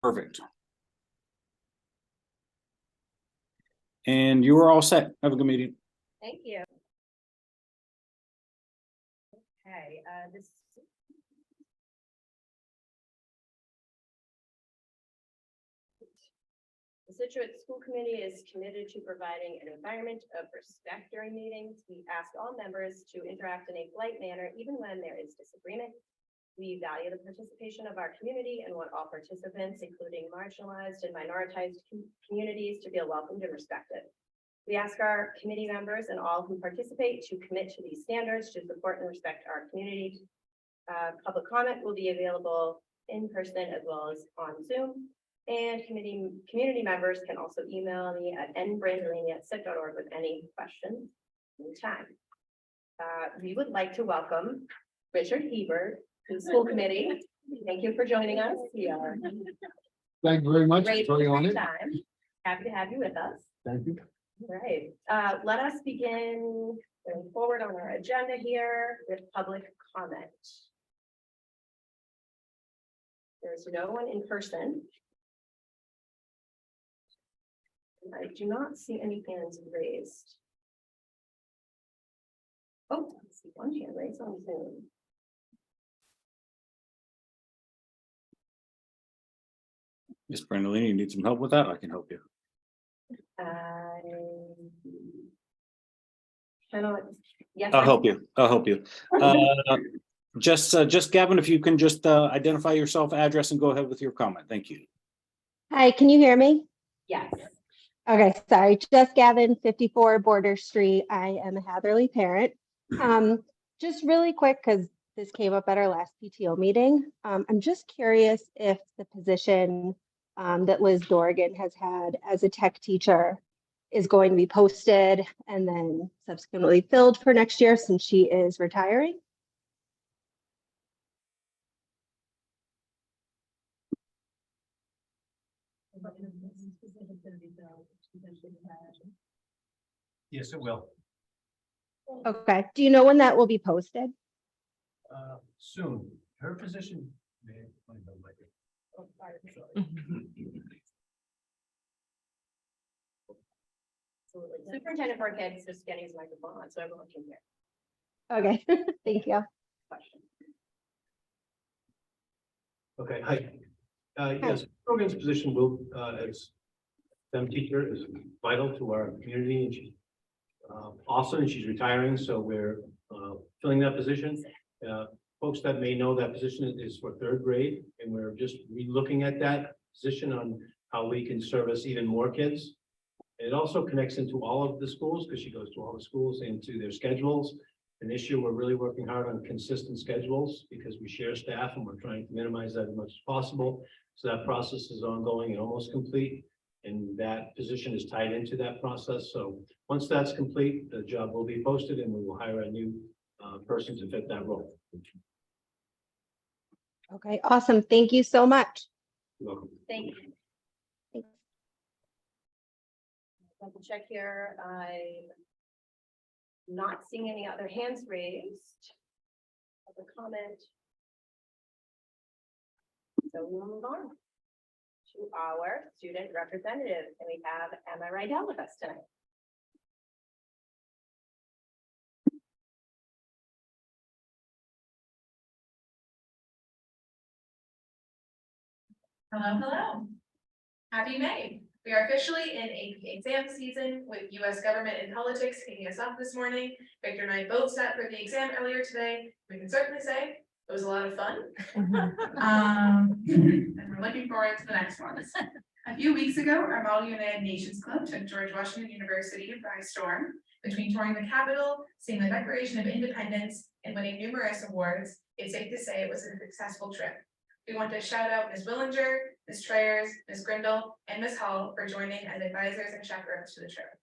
Perfect. And you are all set. Have a good meeting. Thank you. Okay, the Scituate School Committee is committed to providing an environment of respect during meetings. We ask all members to interact in a polite manner, even when there is disagreement. We value the participation of our community and want all participants, including marginalized and minoritized communities, to feel welcomed and respected. We ask our committee members and all who participate to commit to these standards to support and respect our community. Public comment will be available in person as well as on Zoom. And community members can also email me at nbrandolini@cit.org with any questions anytime. We would like to welcome Richard Hebert to the school committee. Thank you for joining us. Thank you very much. Great Very honored. time. Happy to have you with us. Thank you. All right, let us begin going forward on our agenda here with public comment. There's no one in person. I do not see any hands raised. Oh, I see one hand raised on Zoom. Miss Brandolini, you need some help with that? I can help you. Yes, I'll help you. I'll help you. Just Gavin, if you can just identify yourself, address, and go ahead with your comment. Thank you. Hi, can you hear me? Yes. Okay, sorry. Just Gavin, 54 Border Street. I am a Hatherley parent. Just really quick, because this came up at our last PTO meeting. I'm just curious if the position that Liz Dorgan has had as a tech teacher is going to be posted and then subsequently filled for next year since she is retiring. Yes, it will. Okay. Do you know when that will be posted? Soon. Her position. Superintendent Burkhead is just getting his microphone on so everyone can hear. Okay, thank you. Question. Okay, hi. Yes, Brogan's position will, as STEM teacher is vital to our community, and she's awesome, and she's retiring, so we're filling that position. Folks that may know that position is for third grade, and we're just re-looking at that position on how we can service even more kids. It also connects into all of the schools because she goes to all the schools and to their schedules. And this year, we're really working hard on consistent schedules because we share staff and we're trying to minimize that as much as possible. So that process is ongoing and almost complete. And that position is tied into that process. So once that's complete, the job will be posted and we will hire a new person to fit that role. Okay, awesome. Thank you so much. You're welcome. Thank you. Thanks. Double check here. I'm not seeing any other hands raised. Other comment. So we'll move on to our student representative, and we have Emma Rydell with us tonight. Hello, hello. Happy May. We are officially in AP exam season with US government and politics kicking us off this morning. Victor and I both sat for the exam earlier today. We can certainly say it was a lot of fun. And we're looking forward to the next ones. A few weeks ago, our Model United Nations Club took George Washington University by storm. Between touring the Capitol, seeing the Declaration of Independence, and winning numerous awards, it's safe to say it was a successful trip. We want to shout out Ms. Willinger, Ms. Treyers, Ms. Grindle, and Ms. Hall for joining as advisors and chaperones to the trip.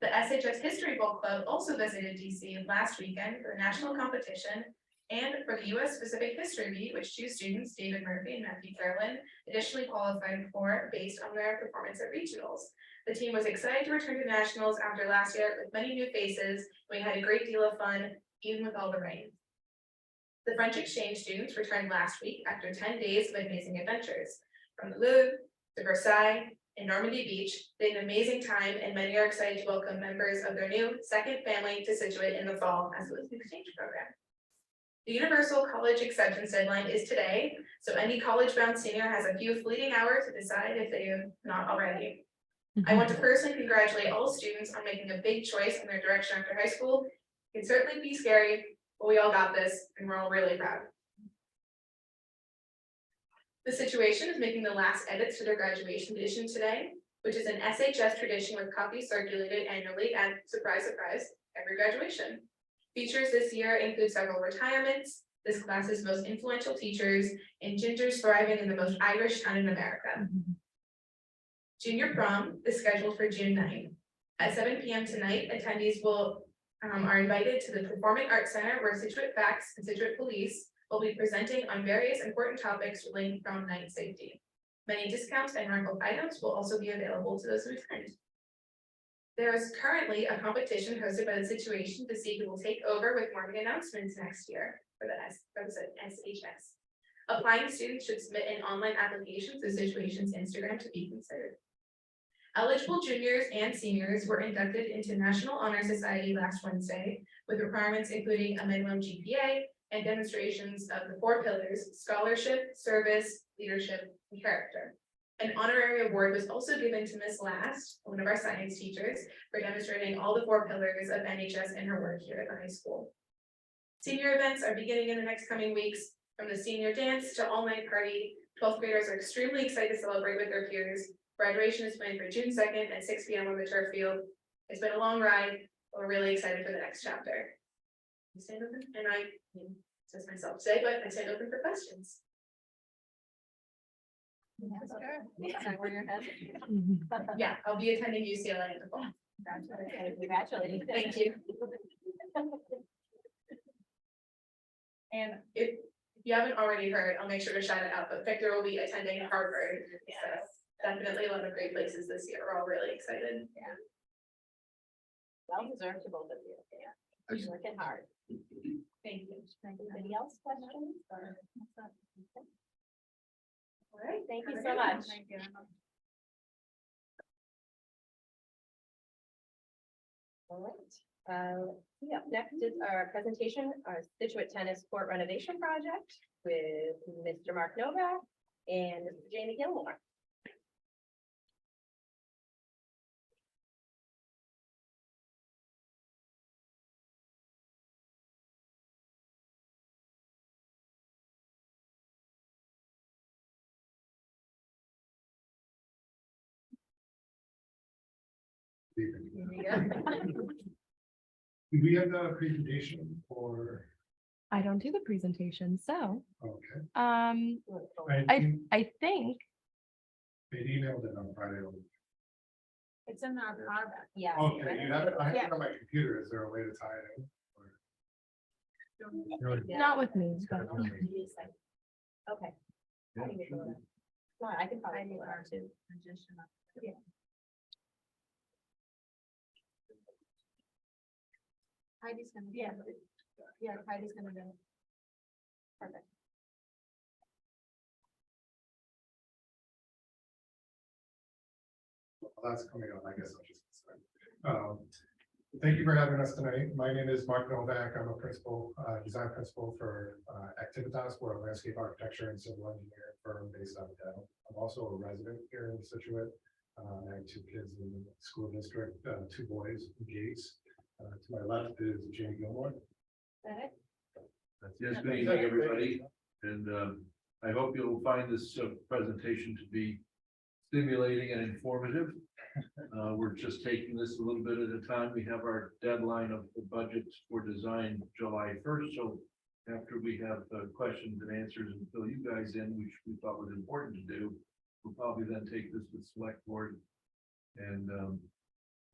The SHS History Bowl Club also visited DC last weekend for the national competition and for the US Pacific History Meet, which two students, David Murphy and Matthew Carolyn, additionally qualified for based on their performance at regionals. The team was excited to return to nationals after last year with many new faces. We had a great deal of fun, even with all the rain. The French exchange students returned last week after 10 days of amazing adventures. From the Louvre to Versailles and Normandy Beach, they had an amazing time, and many are excited to welcome members of their new second family to Scituate in the fall as well as the exchange program. The Universal College Acceptance Deadline is today, so any college-bound senior has a few fleeting hours to decide if they have not already. I want to personally congratulate all students on making a big choice in their direction after high school. It can certainly be scary, but we all got this, and we're all really proud. The Situation is making the last edits to their graduation edition today, which is an SHS tradition with copies circulated annually at, surprise, surprise, every graduation. Features this year include several retirements, this class's most influential teachers, and gingers thriving in the most Irish town in America. Junior prom is scheduled for June 9th. At 7 p.m. tonight, attendees are invited to the Performing Arts Center where Scituate Facts and Scituate Police will be presenting on various important topics relating to prom night safety. Many discounts and raffle items will also be available to those who attend. There is currently a competition hosted by the Situation to see who will take over with morning announcements next year for the SHS. Applying students should submit an online application to the Situation's Instagram to be considered. Eligible juniors and seniors were inducted into National Honor Society last Wednesday, with requirements including a minimum GPA and demonstrations of the 4 pillars: scholarship, service, leadership, and character. An honorary award was also given to Miss Last, one of our science teachers, for demonstrating all the 4 pillars of NHS in her work here at the high school. Senior events are beginning in the next coming weeks, from the senior dance to all-night party. 12th graders are extremely excited to celebrate with their peers. Graduation is planned for June 2nd at 6 p.m. on the turf field. It's been a long ride, but we're really excited for the next chapter. I stand open, and I says myself today, but I stand open for questions. Yeah, I'll be attending UCLA in the fall. Congratulations. Thank you. And if you haven't already heard, I'll make sure to shout it out, but Victor will be attending Harvard. So definitely a lot of great places this year. We're all really excited. Yeah. Well deserved to both of you. Yeah. You're working hard. Thank you. Anybody else questions? All right, thank you so much. All right, yeah, next is our presentation, our Scituate Tennis Court renovation project with Mr. Mark Novak and Mrs. Jamie Gilmore. There you go. Do we have the presentation or, I don't do the presentation, so, okay, I think, they emailed it on Friday. it's in our. Yeah. Okay, you have it, I have it on my computer, is there a way to tie it in? Or- Not with me, but. Okay. I can go there. Come on, I can probably do it too. Yeah. Heidi's gonna. Yeah, Heidi's gonna do it. Perfect. Well, that's coming up, I guess I'll just. Thank you for having us tonight. My name is Mark Novak. I'm a principal, design principal for Activitas. We're a landscape architecture and civil engineering firm based out of Denver. I'm also a resident here in Scituate. I have 2 kids in the school district, 2 boys, Gates. To my left is Jamie Gilmore. Yes, good evening, everybody, and I hope you'll find this presentation to be stimulating and informative. We're just taking this a little bit at a time. We have our deadline of the budget for design July 1st, so after we have questions and answers and fill you guys in, which we thought was important to do, we'll probably then take this to select board. And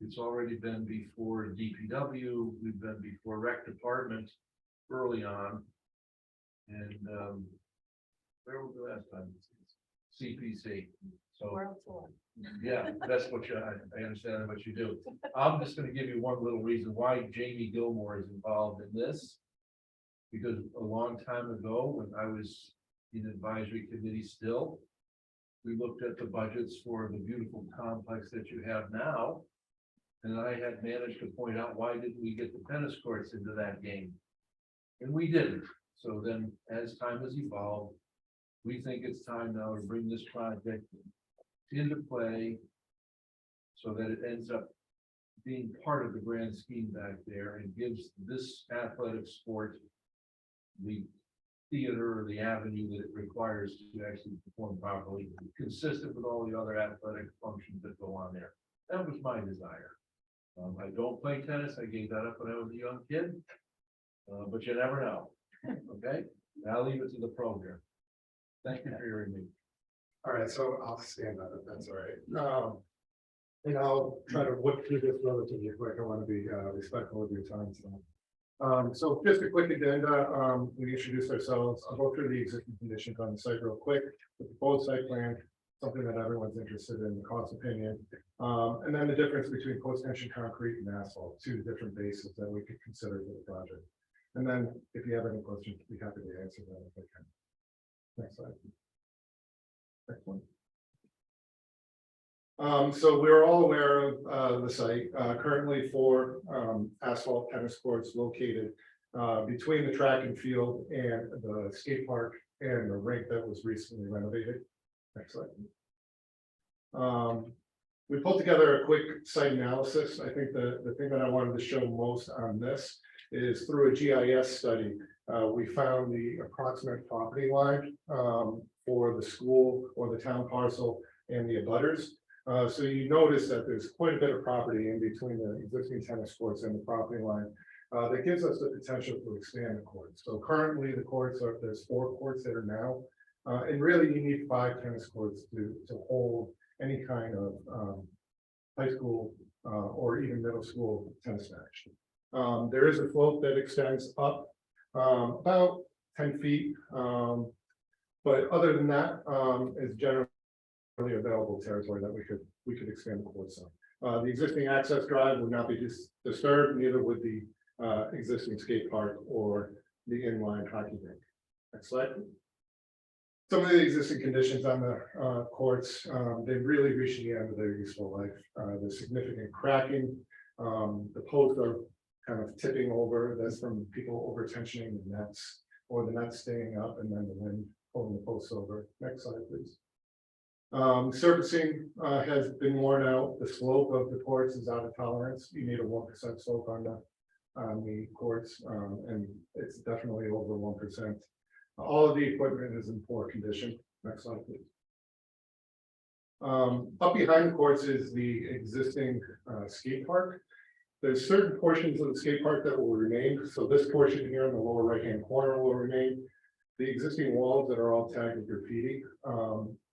it's already been before DPW, we've been before rec department early on. And where was the last time? CPC. So World tour. yeah, that's what I understand what you do. I'm just gonna give you one little reason why Jamie Gilmore is involved in this. Because a long time ago, when I was in advisory committee still, we looked at the budgets for the beautiful complex that you have now. And I had managed to point out, why didn't we get the tennis courts into that game? And we didn't. So then, as time has evolved, we think it's time now to bring this project into play so that it ends up being part of the grand scheme back there and gives this athletic sport the theater or the avenue that it requires to actually perform properly, consistent with all the other athletic functions that go on there. That was my desire. I don't play tennis. I gave that up when I was a young kid. But you never know. Okay, I'll leave it to the program. Thank you for hearing me. All right, so I'll stand up if that's all right. And I'll try to whip through this relatively quick. I want to be respectful of your time. So just a quick agenda. We introduced ourselves. I'll go through the existing conditions on the site real quick. The proposed site plan, something that everyone's interested in, the cost opinion. And then the difference between post-tension concrete and asphalt, two different bases that we could consider for the project. And then if you have any questions, I'd be happy to answer them if I can. Next slide. Next one. So we're all aware of the site, currently 4 asphalt tennis courts located between the track and field and the skate park and the rink that was recently renovated. Next slide. We pulled together a quick site analysis. I think the thing that I wanted to show most on this is through a GIS study. We found the approximate property line for the school or the town parcel and the abutters. So you notice that there's quite a bit of property in between the existing tennis courts and the property line. That gives us the potential to expand the courts. So currently the courts are, there's 4 courts that are now, and really you need 5 tennis courts to hold any kind of high school or even middle school tennis match. There is a slope that extends up about 10 feet. But other than that, is generally available territory that we could expand the courts on. The existing access drive would not be disturbed, neither would the existing skate park or the inline hockey rink. Next slide. Some of the existing conditions on the courts, they've really reached the end of their useful life. There's significant cracking. The posts are kind of tipping over. That's from people over tensioning the nets or the nets staying up and then the wind pulling the posts over. Next slide, please. Surfacing has been worn out. The slope of the courts is out of tolerance. You need a 1% slope on the courts, and it's definitely over 1%. All of the equipment is in poor condition. Next slide, please. Up behind the courts is the existing skate park. There's certain portions of the skate park that will remain. So this portion here in the lower right-hand corner will remain. The existing walls that are all tagged with graffiti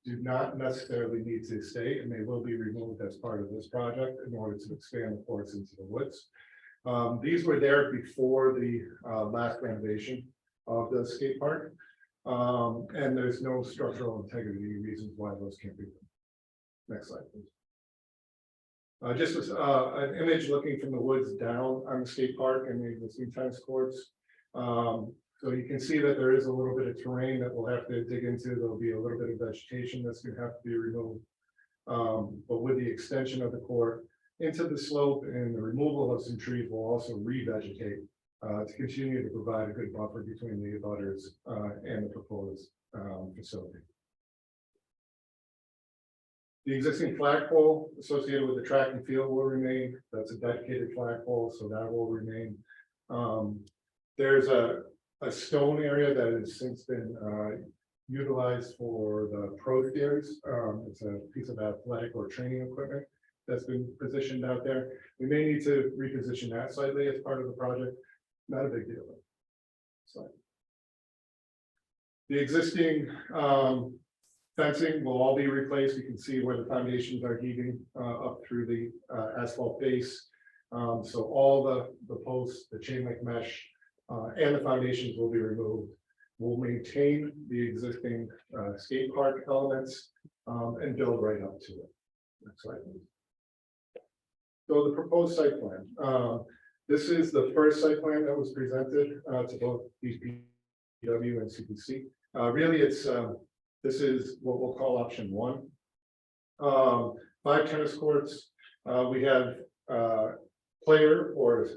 do not necessarily need to stay, and they will be removed as part of this project in order to expand the courts into the woods. These were there before the last renovation of the skate park, and there's no structural integrity reasons why those can't be done. Next slide, please. Just as an image looking from the woods down on the skate park and the existing tennis courts. So you can see that there is a little bit of terrain that we'll have to dig into. There'll be a little bit of vegetation that's going to have to be removed. But with the extension of the court into the slope and the removal of some trees will also revegetate to continue to provide a good buffer between the abutters and the proposed facility. The existing flagpole associated with the track and field will remain. That's a dedicated flagpole, so that will remain. There's a stone area that has since been utilized for the pro stairs. It's a piece of athletic or training equipment that's been positioned out there. We may need to reposition that slightly as part of the project. Not a big deal. So the existing fencing will all be replaced. You can see where the foundations are heaving up through the asphalt base. So all the posts, the chain link mesh, and the foundations will be removed. We'll maintain the existing skate park elements and build right up to it. Next slide, please. So the proposed site plan. This is the first site plan that was presented to both DPW and CPC. Really, it's This is what we'll call option one. 5 tennis courts. We have player or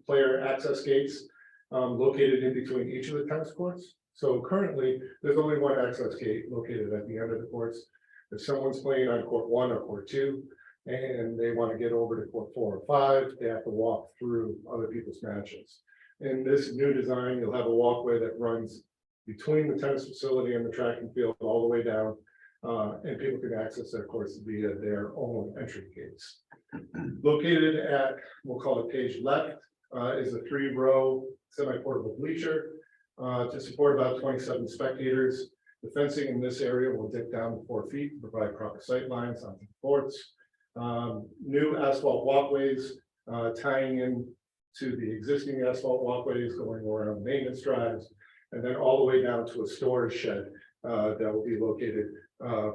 player access gates located in between each of the tennis courts. So currently, there's only one access gate located at the end of the courts. If someone's playing on court 1 or court 2, and they want to get over to court 4 or 5, they have to walk through other people's matches. In this new design, you'll have a walkway that runs between the tennis facility and the track and field all the way down, and people can access their courts via their own entry gates. Located at, we'll call it page left, is a 3-row semi-portable bleacher to support about 27 spectators. The fencing in this area will dip down to 4 feet to provide proper sight lines onto the courts. New asphalt walkways tying in to the existing asphalt walkways going around maintenance drives, and then all the way down to a storage shed that will be located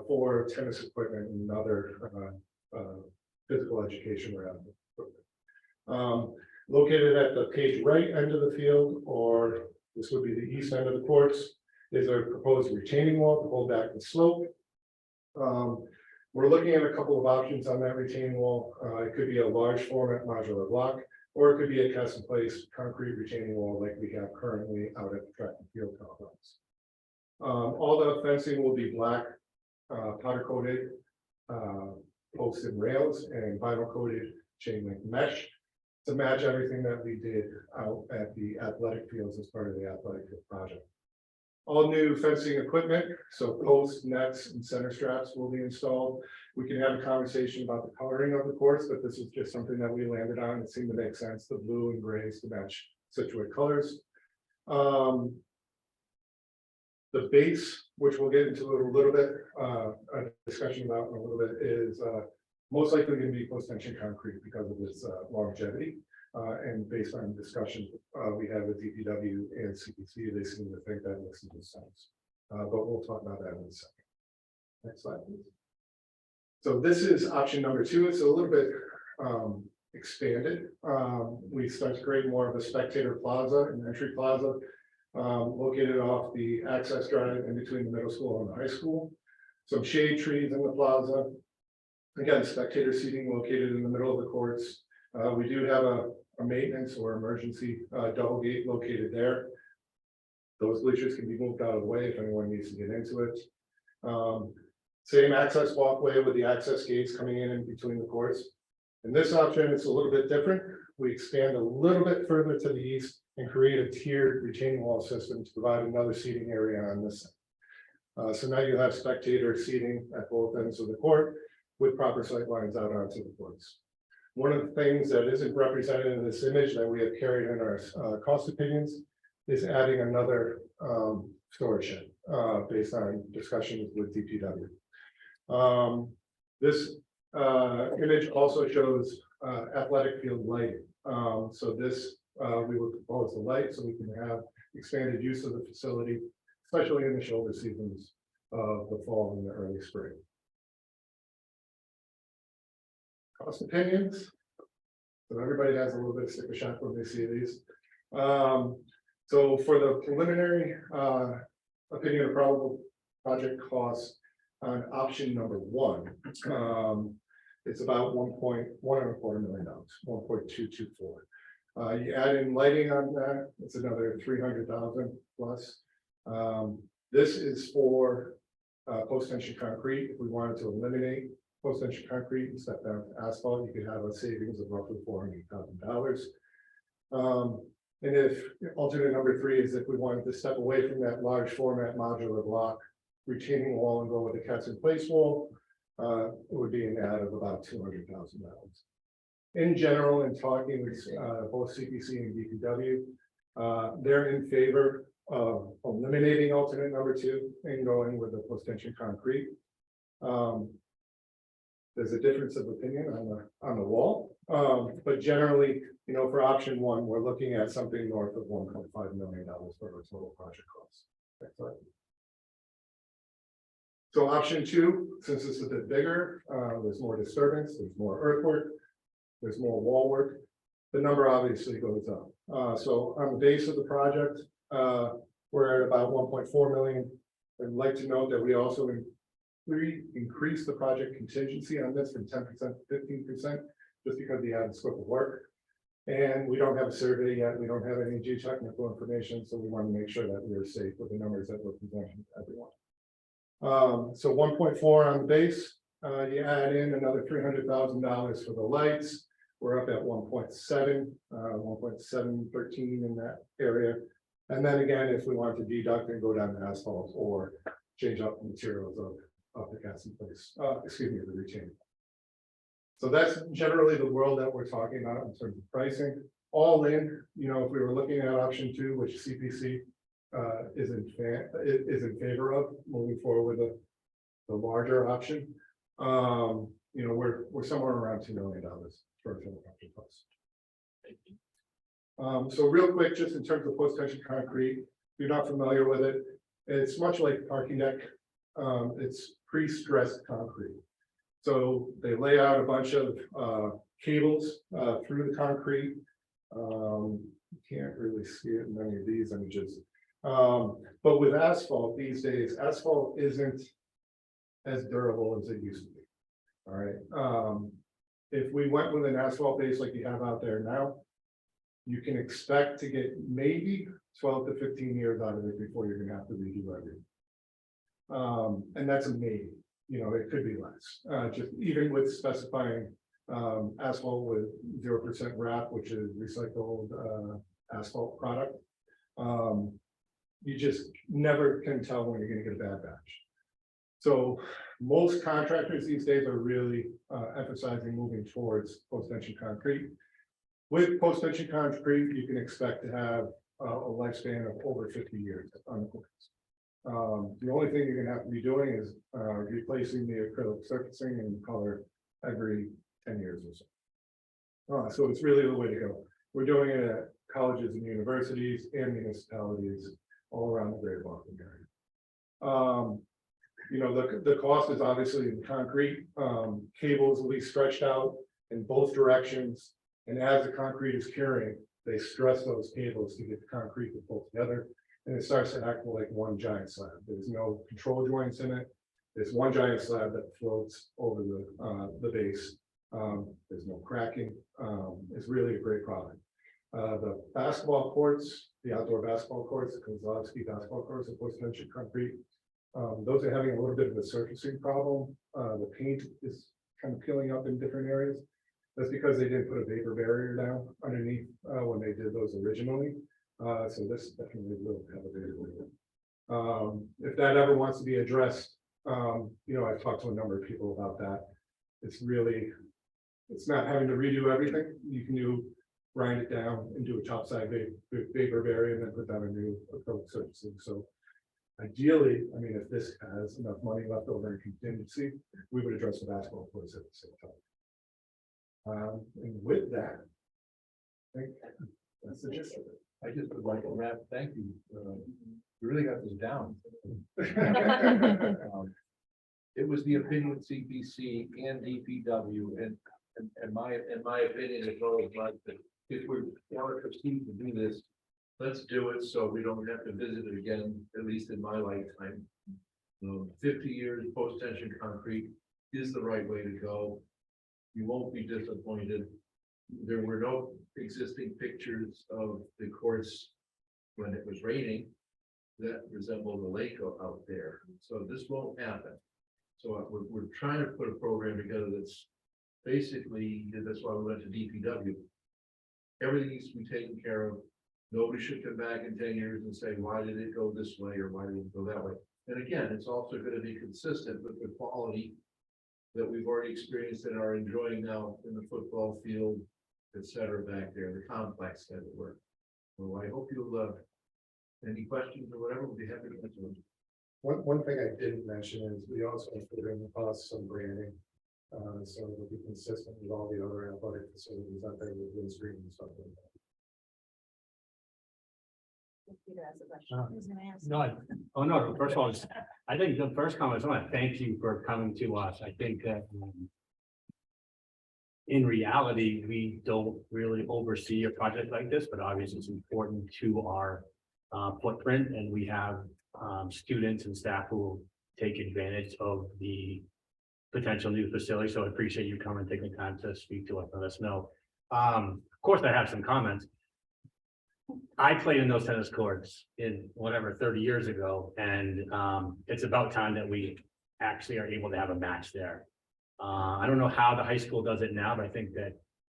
for tennis equipment and other physical education around it. Located at the page right end of the field, or this would be the east end of the courts, is a proposed retaining wall to hold back the slope. We're looking at a couple of options on that retaining wall. It could be a large format modular block, or it could be a cast in place concrete retaining wall like we have currently out at the track and field complex. All the fencing will be black, powder coated posts and rails and vinyl coated chain link mesh to match everything that we did out at the athletic fields as part of the athletic field project. All new fencing equipment, so posts, nets, and center straps will be installed. We can have a conversation about the coloring of the courts, but this is just something that we landed on. It seemed to make sense, the blue and grays to match Scituate colors. The base, which we'll get into a little bit, a discussion about in a little bit, is most likely going to be post-tension concrete because of its longevity. And based on discussions we had with DPW and CPC, they seem to think that makes some sense. But we'll talk about that in a second. Next slide, please. So this is option number 2. It's a little bit expanded. We start to create more of a spectator plaza and entry plaza located off the access drive in between the middle school and the high school. Some shade trees in the plaza. Again, spectator seating located in the middle of the courts. We do have a maintenance or emergency double gate located there. Those bleachers can be moved out of the way if anyone needs to get into it. Same access walkway with the access gates coming in between the courts. In this option, it's a little bit different. We expand a little bit further to the east and create a tiered retaining wall system to provide another seating area on this side. So now you have spectator seating at both ends of the court with proper sight lines out onto the courts. One of the things that isn't represented in this image that we have carried in our cost opinions is adding another storage shed based on discussions with DPW. This image also shows athletic field lighting. So this we would propose the light so we can have expanded use of the facility, especially in the shoulder seasons of the fall and the early spring. Cost opinions. So everybody has a little bit of sticker shock when they see these. So for the preliminary opinion of probable project costs on option number 1, it's about $1.125 million, 1.224. You add in lighting on that, it's another 300,000 plus. This is for post-tension concrete. If we wanted to eliminate post-tension concrete and step down to asphalt, you could have a savings of roughly $400,000. And if alternate number 3 is if we wanted to step away from that large format modular block retaining wall and go with a cast in place wall, it would be an add of about $200,000. In general, in talking with both CPC and DPW, they're in favor of eliminating alternate number 2 and going with the post-tension concrete. There's a difference of opinion on the wall, but generally, you know, for option 1, we're looking at something north of $1.5 million for our total project cost. Next slide. So option 2, since it's a bit bigger, there's more disturbance, there's more earthwork, there's more wall work. The number obviously goes up. So on the base of the project, we're at about $1.4 million. I'd like to note that we also increased the project contingency on this from 10% to 15%, just because of the added scope of work. And we don't have a survey yet, we don't have any geotechnical information, so we want to make sure that we are safe with the numbers that we're presenting to everyone. So 1.4 on the base, you add in another $300,000 for the lights. We're up at 1.7, 1.713 in that area. And then again, if we want to deduct and go down to asphalt or change up the materials of the gas in place, excuse me, the retaining. So that's generally the world that we're talking about in terms of pricing. All in, you know, if we were looking at option 2, which CPC is in favor of moving forward with the larger option, you know, we're somewhere around $2 million for a total project cost. So real quick, just in terms of post-tension concrete, if you're not familiar with it, it's much like a parking deck. It's pre-stressed concrete. So they lay out a bunch of cables through the concrete. You can't really see it in any of these images. But with asphalt these days, asphalt isn't as durable as it used to be. All right. If we went with an asphalt base like you have out there now, you can expect to get maybe 12 to 15 years out of it before you're gonna have to redo everything. And that's a maybe, you know, it could be less, just even with specifying asphalt with 0% wrap, which is recycled asphalt product. You just never can tell when you're gonna get a bad batch. So most contractors these days are really emphasizing moving towards post-tension concrete. With post-tension concrete, you can expect to have a lifespan of over 50 years on the course. The only thing you're gonna have to be doing is replacing the acrylic surfacing and color every 10 years or so. So it's really the way to go. We're doing it at colleges and universities and municipalities all around the greater Boston area. You know, the cost is obviously in concrete. Cables will be stretched out in both directions. And as the concrete is curing, they stress those cables to get the concrete to pull together. And it starts to act like one giant slab. There's no control joints in it. There's one giant slab that floats over the base. There's no cracking. It's really a great product. The basketball courts, the outdoor basketball courts, the Kozlowski basketball courts, of post-tension concrete. Those are having a little bit of a surfacing problem. The paint is kind of peeling up in different areas. That's because they didn't put a vapor barrier down underneath when they did those originally. So this definitely will have a vapor barrier. If that ever wants to be addressed, you know, I've talked to a number of people about that. It's not having to redo everything. You can grind it down and do a topside vapor barrier and then put down a new acrylic surfacing. So ideally, I mean, if this has enough money left over in contingency, we would address the basketball courts at the same time. And with that, I think that's the gist of it. I just would like to wrap, thank you. You really got this down. It was the opinion of CPC and DPW and my opinion as well as Mike, that if we want to proceed to do this, let's do it so we don't have to visit it again, at least in my lifetime. 50 years post-tension concrete is the right way to go. You won't be disappointed. There were no existing pictures of the courts when it was raining that resemble the lake out there. So this won't happen. So we're trying to put a program together that's basically, that's why we went to DPW. Everything needs to be taken care of. Nobody should come back in 10 years and say, why did it go this way or why did it go that way? And again, it's also going to be consistent with the quality that we've already experienced and are enjoying now in the football field, et cetera, back there, the complex that it works. So I hope you'll, any questions or whatever, we'll be happy to answer them. One thing I didn't mention is we also put in the cost some branding. So it'll be consistent with all the other athletic facilities out there with Windstream and stuff like that. Peter has a question. No, first of all, I think the first comment, I want to thank you for coming to us. I think that in reality, we don't really oversee a project like this, but obviously it's important to our footprint, and we have students and staff who will take advantage of the potential new facility. So I appreciate you coming, taking the time to speak to us, let us know. Of course, I have some comments. I played in those tennis courts in whatever 30 years ago, and it's about time that we actually are able to have a match there. I don't know how the high school does it now, but I think that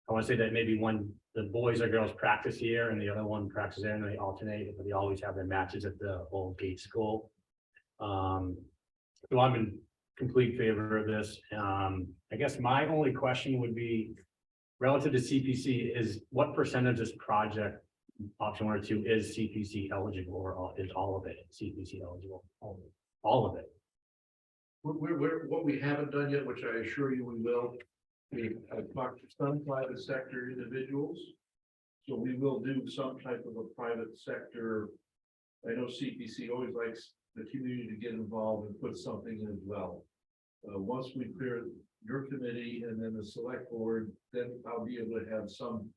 I want to say that maybe when the boys or girls practice here and the other one practices there and they alternate, but they always have their matches at the old gate school. So I'm in complete favor of this. I guess my only question would be relative to CPC is what percentage of this project, option 1 or 2, is CPC eligible, or is all of it CPC eligible? All of it. What we haven't done yet, which I assure you we will, we have talked to some private sector individuals. So we will do some type of a private sector. I know CPC always likes the community to get involved and put something in as well. Once we clear your committee and then the select board, then I'll be able to have some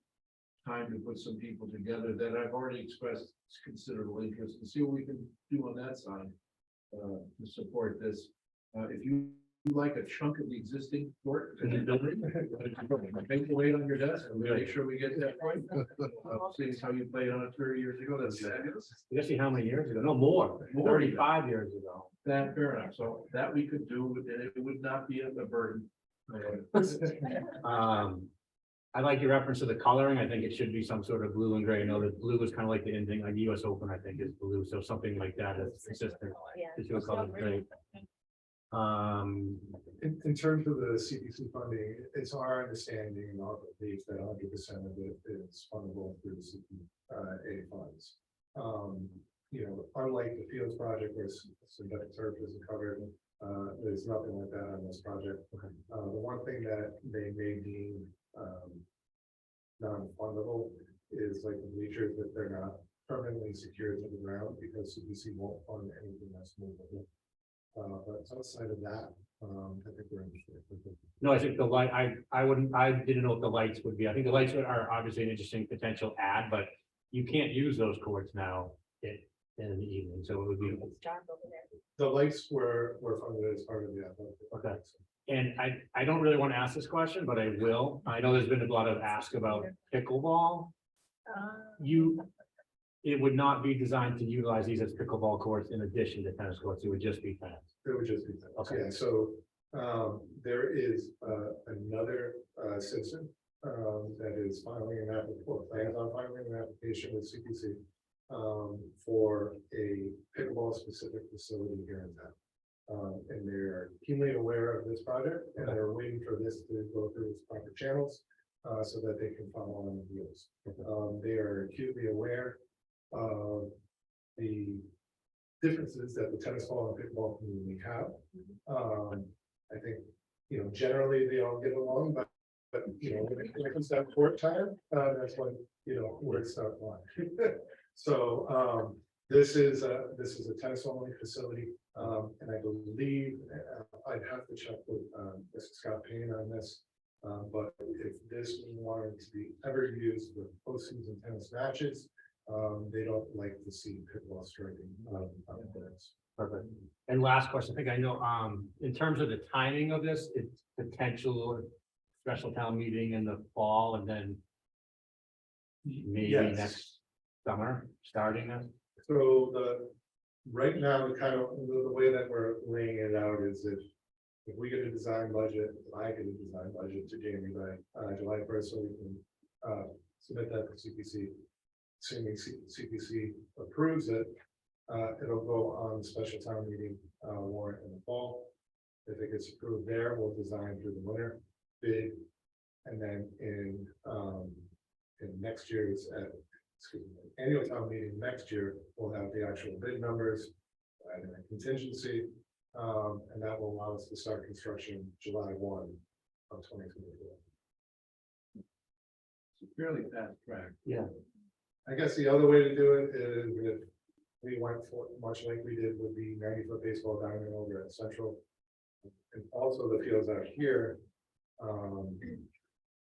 time to put some people together that I've already expressed considerable interest and see what we can do on that side to support this. If you like a chunk of the existing court in the building, make the wait on your desk and make sure we get that point. Seeing how you played on it 30 years ago, that's fabulous. You see how many years ago? No, more, 35 years ago. That fair enough. So that we could do, and it would not be a burden. I like your reference to the coloring. I think it should be some sort of blue and gray. I know that blue is kind of like the ending, like US Open, I think is blue. So something like that is consistent. Yeah. The two colors, great. In terms of the CPC funding, it's our understanding and our belief that 100% of it is fundable through the CPA funds. You know, unlike the Fields project where synthetic turf isn't covered, there's nothing like that on this project. The one thing that they may deem non-fundable is like the bleachers, that they're not permanently secured to the ground because CPC won't fund anything that's movable. But outside of that, I think we're interested. No, I think the light, I didn't know what the lights would be. I think the lights are obviously an interesting potential add, but you can't use those courts now in the evening, so it would be. It's dark over there. The lights were funded as part of the athletic. Okay. And I don't really want to ask this question, but I will. I know there's been a lot of ask about pickleball. It would not be designed to utilize these as pickleball courts in addition to tennis courts. It would just be tennis. It would just be tennis. Okay. Yeah, so there is another citizen that is filing an application, or plans on filing an application with CPC for a pickleball specific facility here in town. And they're keenly aware of this project and they're waiting for this to go through its proper channels so that they can follow on the wheels. They are acutely aware of the differences that the tennis ball and pickleball community have. I think, you know, generally they all get along, but you know, when it comes to court time, that's when, you know, words start flying. So this is a tennis only facility, and I believe I'd have to check with Mr. Scott Payne on this. But if this wanted to be ever used with postseason tennis matches, they don't like to see pickleball striking. Perfect. And last question, I think I know, in terms of the timing of this, it's potential special town meeting in the fall and then maybe Yes. next summer, starting this. So right now, the way that we're laying it out is if we get a design budget, if I get a design budget to Jamie by July 1st, so we can submit that to CPC. Assuming CPC approves it, it'll go on the special town meeting warrant in the fall. If it gets approved there, we'll design through the winter bid, and then in next year's annual town meeting next year, we'll have the actual bid numbers and a contingency, and that will allow us to start construction July 1 of 2024. It's fairly fast track. Yeah. I guess the other way to do it is if we went for, much like we did with the 90-foot baseball diamond over at Central, and also the fields out here,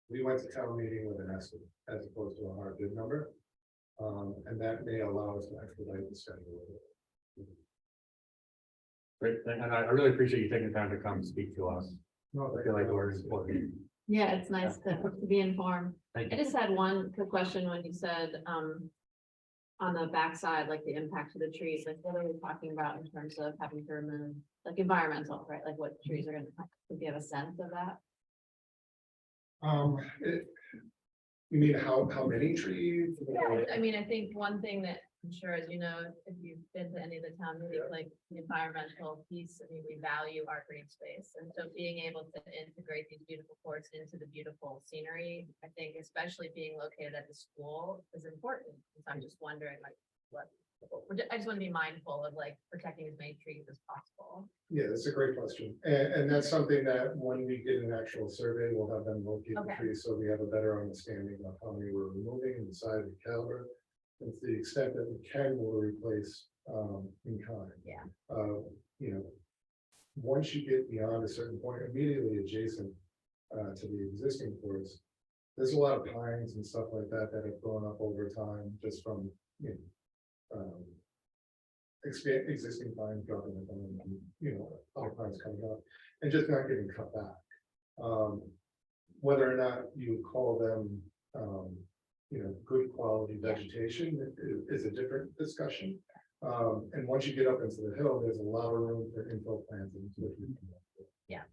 we went to town meeting with an estimate as opposed to a hard bid number. And that may allow us to expedite the schedule. Great, and I really appreciate you taking the time to come and speak to us. No, I feel like we're important. Yeah, it's nice to be informed. Thank I you. just had one quick question when you said, on the backside, like the impact of the trees, like what are we talking about in terms of having to remove, like environmental, right? Like what trees are gonna, do you have a sense of that? You mean how many trees? I mean, I think one thing that I'm sure, as you know, if you've been to any of the town meetings, like the environmental piece, I mean, we value our green space. And so being able to integrate these beautiful courts into the beautiful scenery, I think especially being located at the school is important. So I'm just wondering like I just want to be mindful of like protecting as many trees as possible. Yeah, that's a great question. And that's something that when we get an actual survey, we'll have them locate the Okay. trees, so we have a better understanding of how many we're removing and the size and caliber. And to the extent that we can, we'll replace in kind. Yeah. You know, once you get beyond a certain point, immediately adjacent to the existing courts, there's a lot of pines and stuff like that that have grown up over time just from, existing pines dropping the bone and, other pines coming up and just not getting cut back. Whether or not you call them, good quality vegetation is a different discussion. And once you get up into the hill, there's a lot of room for infill plantings. Which we can work with. Yeah.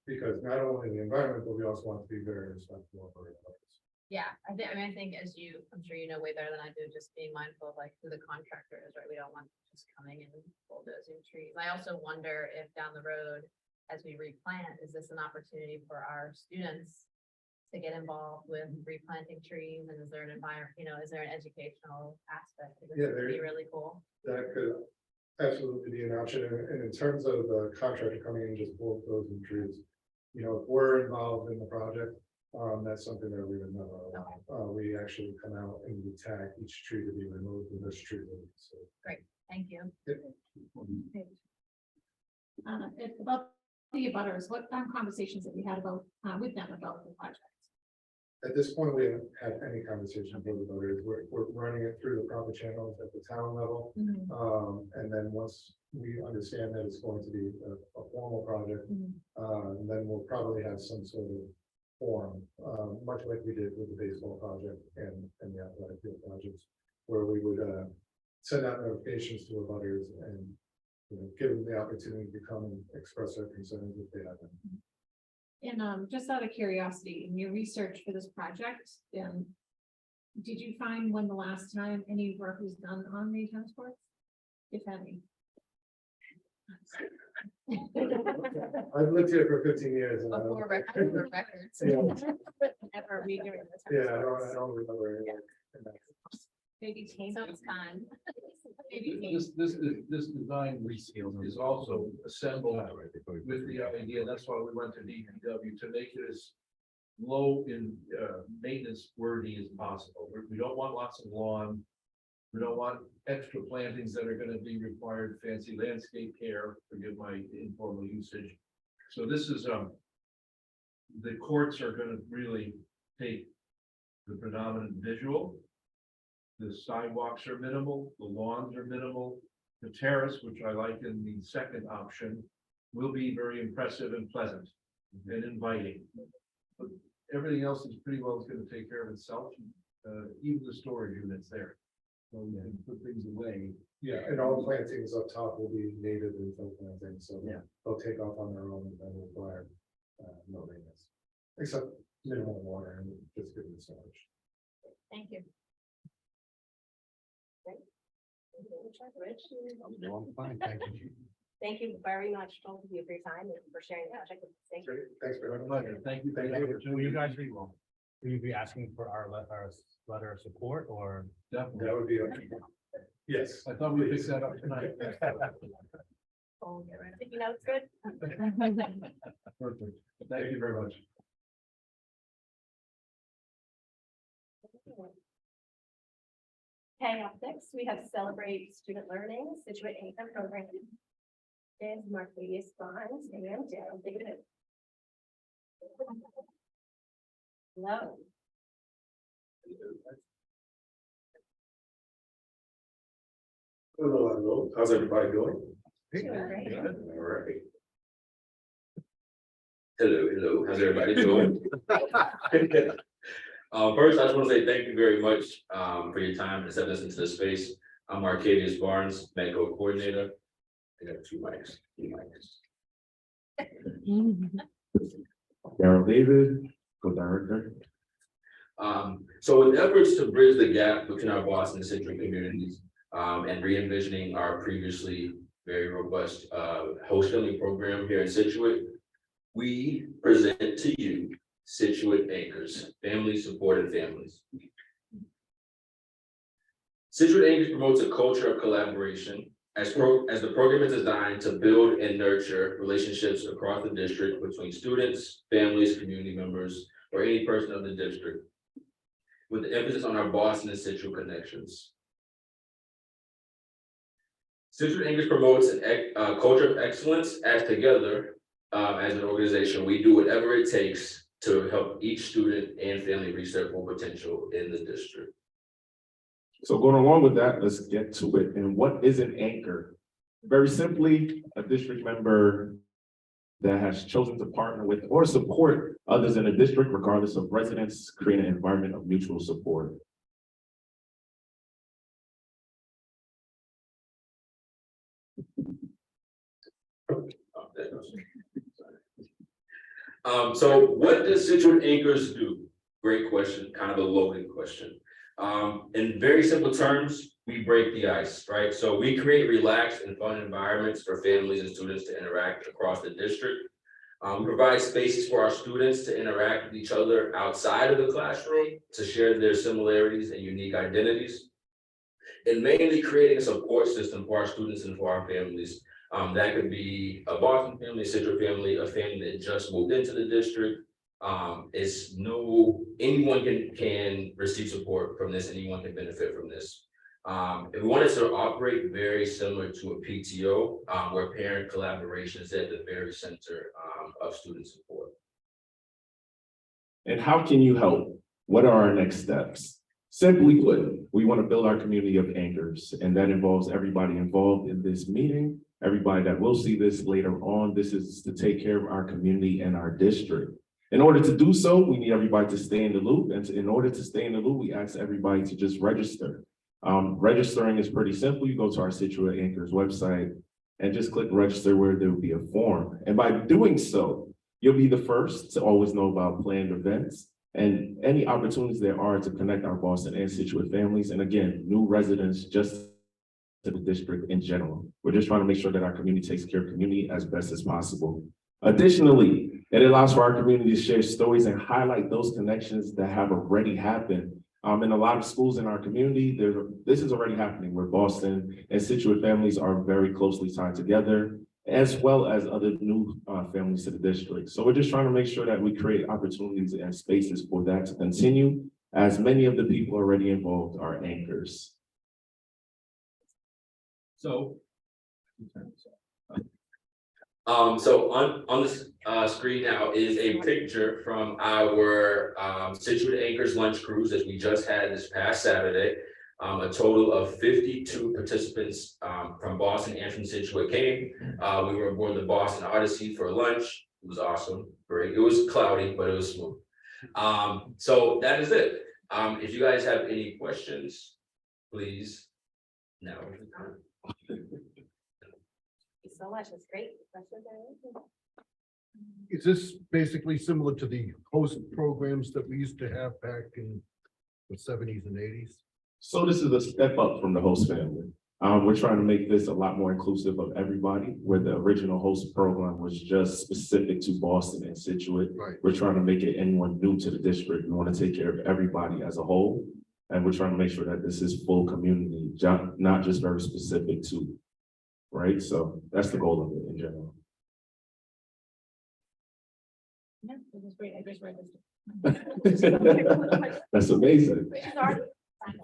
Because not only the environment, but we also want to be very respectful of our others. Yeah, I think as you, I'm sure you know way better than I do, just being mindful of like who the contractor is, right? We don't want just coming in and bulldozing trees. I also wonder if down the road, as we replant, is this an opportunity for our students to get involved with replanting trees? And is there an environment, is there an educational aspect? This Yeah, would be really cool. That could absolutely be an option. And in terms of the contractor coming in and just bulldozing trees, if we're involved in the project, that's something that we would never allow. We actually come out and we tag each tree to be removed and this tree. So. Thank you. It's about the abutters, what conversations have you had about, with them about the project? At this point, we haven't had any conversation with the voters. We're running it through the proper channels at the town level. And then once we understand that it's going to be a formal project, then we'll probably have some sort of forum, much like we did with the baseball project and the athletic field projects, where we would send out notifications to abutters and give them the opportunity to come and express their concerns if they have them. And just out of curiosity, in your research for this project, did you find when the last time any work was done on the tennis courts, if any? I've lived here for 15 years. And Before records. Ever redoing this. I don't remember. Maybe change So it's time. This design is also assembled with the idea, that's why we went to DPW to make it as low in maintenance worthy as possible. We don't want lots of lawn. We don't want extra plantings that are gonna be required, fancy landscape care, forgive my informal usage. So this is, the courts are gonna really take the predominant visual. The sidewalks are minimal, the lawns are minimal. The terrace, which I like in the second option, will be very impressive and pleasant and inviting. But everything else is pretty well going to take care of itself, even the storage units there. So you can put things away. Yeah, and all plantings up top will be native and fill plantings, so Yeah. they'll take off on their own and then require no maintenance, except minimal water and just give them storage. Thank you. Fine, thank you. Thank you very much, both of you, for your time and for sharing the project with us. Thank you. Great, thanks for having me. Pleasure. Thank you. Thank you. Will you guys be, will you be asking for our letter of support or? Definitely. That would be, yes. I thought we picked that up tonight. Oh, get rid of it. You know, it's good. Perfect. Thank you very much. Okay, up next, we have Celebrate Student Learning, Scituate Income Program. Is Marquise Bonds and Daryl David. Hello. Hello, how's everybody doing? All right. Hello, how's everybody doing? First, I just want to say thank you very much for your time and accepting us into the space. I'm Arcadius Barnes, medical coordinator. I got two mics. Darrell David, co-director. So with efforts to bridge the gap between our Boston and Situate communities, and re-envisioning our previously very robust host family program here in Scituate, we present to you Scituate Anchors, Family Supported Families. Scituate Anchors promotes a culture of collaboration as the program is designed to build and nurture relationships across the district between students, families, community members, or any person of the district, with the emphasis on our Boston and Scituate connections. Scituate Anchors promotes a culture of excellence as together, as an organization, we do whatever it takes to help each student and family reach their full potential in the district. So going along with that, let's get to it. And what is an anchor? Very simply, a district member that has chosen to partner with or support others in a district, regardless of residence, create an environment of mutual support. So what does Scituate Anchors do? Great question, kind of a loaded question. In very simple terms, we break the ice, right? So we create relaxed and fun environments for families and students to interact across the district. We provide spaces for our students to interact with each other outside of the classroom, to share their similarities and unique identities, and mainly creating a support system for our students and for our families. That could be a Boston family, a Scituate family, a family that just moved into the district. Anyone can receive support from this, anyone can benefit from this. If we wanted to operate very similar to a PTO, where parent collaboration is at the very center of student support. And how can you help? What are our next steps? Simply put, we want to build our community of anchors, and that involves everybody involved in this meeting, everybody that will see this later on. This is to take care of our community and our district. In order to do so, we need everybody to stay in the loop. And in order to stay in the loop, we ask everybody to just register. Registering is pretty simple. You go to our Scituate Anchors website and just click register, where there will be a form. And by doing so, you'll be the first to always know about planned events and any opportunities there are to connect our Boston and Scituate families. And again, new residents just to the district in general. We're just trying to make sure that our community takes care of community as best as possible. Additionally, it allows for our community to share stories and highlight those connections that have already happened. In a lot of schools in our community, this is already happening, where Boston and Scituate families are very closely tied together, as well as other new families to the district. So we're just trying to make sure that we create opportunities and spaces for that to continue, as many of the people already involved are anchors. So on this screen now is a picture from our Scituate Anchors lunch cruise that we just had this past Saturday. A total of 52 participants from Boston and from Scituate came. We were aboard the Boston Odyssey for lunch. It was awesome, great. It was cloudy, but it was smooth. So that is it. If you guys have any questions, please, now is the time. Thank you so much. That's great. Questions or anything? Is this basically similar to the host programs that we used to have back in the 70s and 80s? So this is a step up from the host family. We're trying to make this a lot more inclusive of everybody, where the original host program was just specific to Boston and Scituate. Right. We're trying to make it anyone new to the district. We want to take care of everybody as a whole. And we're trying to make sure that this is full community, not just very specific to, right? So that's the goal of it in general. Yeah, this is great. I just read this. That's amazing.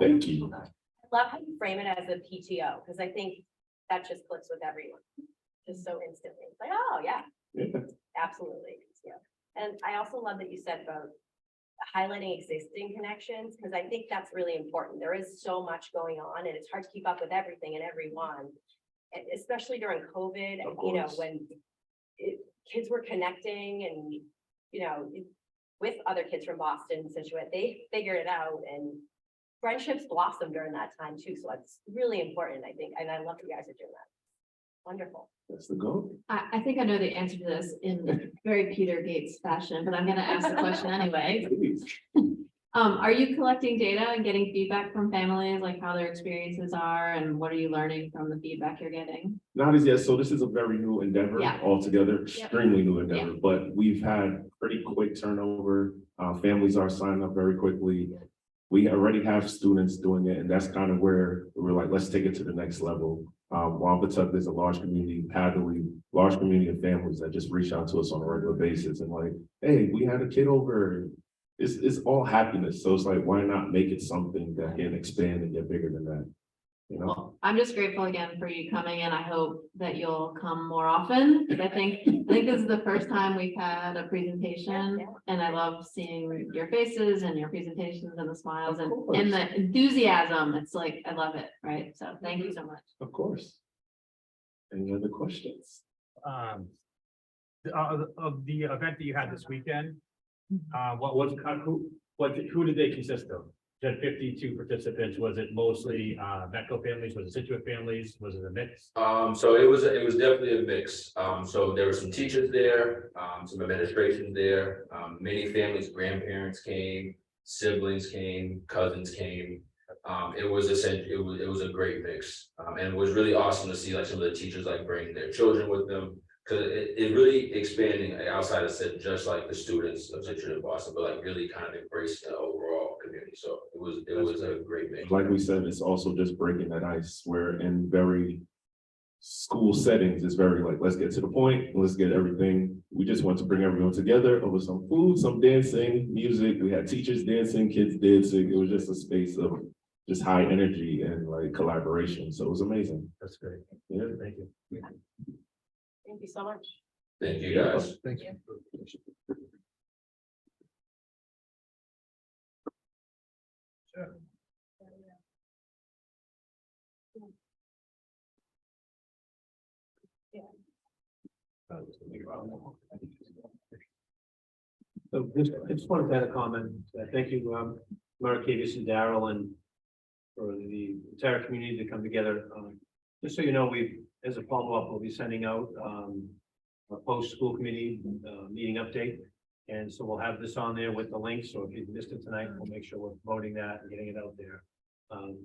Thank you. I love how you frame it as a PTO, because I think that just clicks with everyone, just so instantly. It's like, oh, yeah, absolutely. Yeah. And I also love that you said about highlighting existing connections, because I think that's really important. There is so much going on and it's hard to keep up with everything and everyone. especially during COVID, Of you know, course. when kids were connecting and, you know, with other kids from Boston, Scituate, they figured it out and friendships blossomed during that time too. So it's really important, I think. And I love you guys are doing that. Wonderful. That's the goal. I think I know the answer to this in very Peter Gates fashion, but I'm gonna ask the question anyway. Please. Are you collecting data and getting feedback from families, like how their experiences are, and what are you learning from the feedback you're getting? Not as yet, so this is a very new endeavor Yeah. altogether, extremely new endeavor, Yeah. but we've had pretty quick turnover. Families are signing up very quickly. We already have students doing it, and that's kind of where we're like, let's take it to the next level. Wampatuck, there's a large community, Hadley, large community of families that just reach out to us on a regular basis and like, hey, we had a kid over. It's all happiness, so it's like, why not make it something that can expand and get bigger than that? You know? Well, I'm just grateful again for you coming in. I hope that you'll come more often, because I think this is the first time we've had a presentation. Yeah. And I love seeing your faces and your presentations and the smiles Of and course. the enthusiasm. It's like, I love it, right? So thank you so much. Of course. Any other questions? Of the event that you had this weekend, what was, who did they consist of? You had 52 participants. Was it mostly Metco families? Was it Scituate families? Was it a mix? So it was definitely a mix. So there were some teachers there, some administration there, many families, grandparents came, siblings came, cousins came. It was a great mix. And it was really awesome to see like some of the teachers like bring their children with them. Cause it really expanding like, outside of said just like the students of Scituate and Boston, but like really kind of embraced the overall community. So it was a great mix. Like we said, it's also just breaking that ice where in very school settings, it's very like, let's get to the point, let's get everything. We just want to bring everyone together over some food, some dancing, music. We had teachers dancing, kids dancing. It was just a space of just high energy and like collaboration. So it was amazing. That's great. Yeah. Thank you. Thank you so much. Thank you guys. Thank you. So I just wanted to add a comment. Thank you, Marquez and Daryl, and for the entire community to come together. Just so you know, as a follow-up, we'll be sending out a post-school committee meeting update. And so we'll have this on there with the link. So if you missed it tonight, we'll make sure we're promoting that and getting it out there.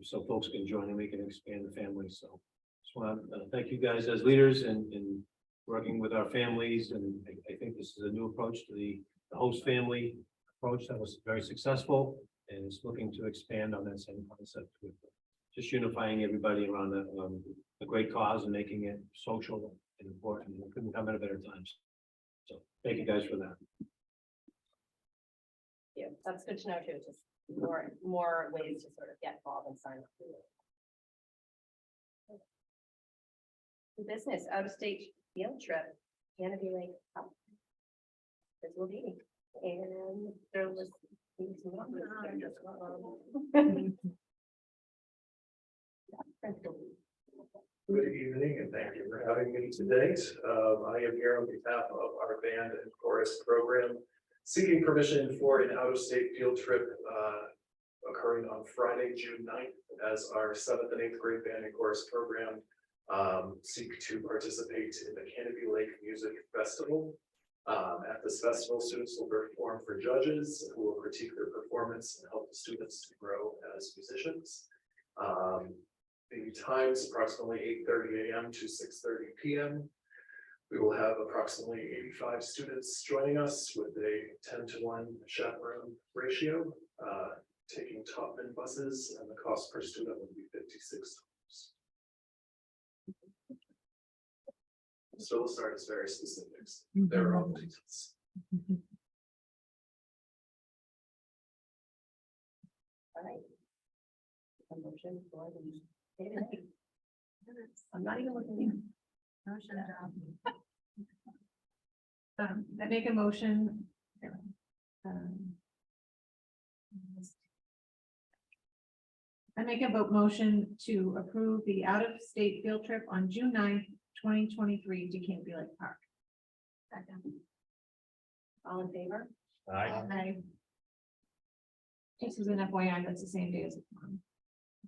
So folks can join and we can expand the family. So just want to thank you guys as leaders and working with our families. And I think this is a new approach to the host family approach that was very successful and is looking to expand on that same concept with just unifying everybody around a great cause and making it social and important. It couldn't come at a better time. So thank you guys for that. Yeah, that's good to know too, just more ways to sort of get involved and sign up. The business out-of-state field trip, Canopy Lake. This will be, and there was. Good evening and thank you for having me today. I am here on behalf of our band and chorus program seeking permission for an out-of-state field trip occurring on Friday, June 9th, as our 7th and 8th grade band and chorus program seek to participate in the Canopy Lake Music Festival. At this festival, students will perform for judges who will critique their performance and help the students to grow as musicians. The times approximately 8:30 a.m. to 6:30 p.m. We will have approximately 85 students joining us with a 10-to-1 chaperone ratio, taking Topman buses, and the cost per student would be $56. So we'll start as very specifics. There are all the details. All right. A motion for the. I'm not even looking. I make a motion. I make a vote motion to approve the out-of-state field trip on June 9th, 2023 to Canby Lake Park. All in favor? Aye. Just as an FYI, that's the same day as.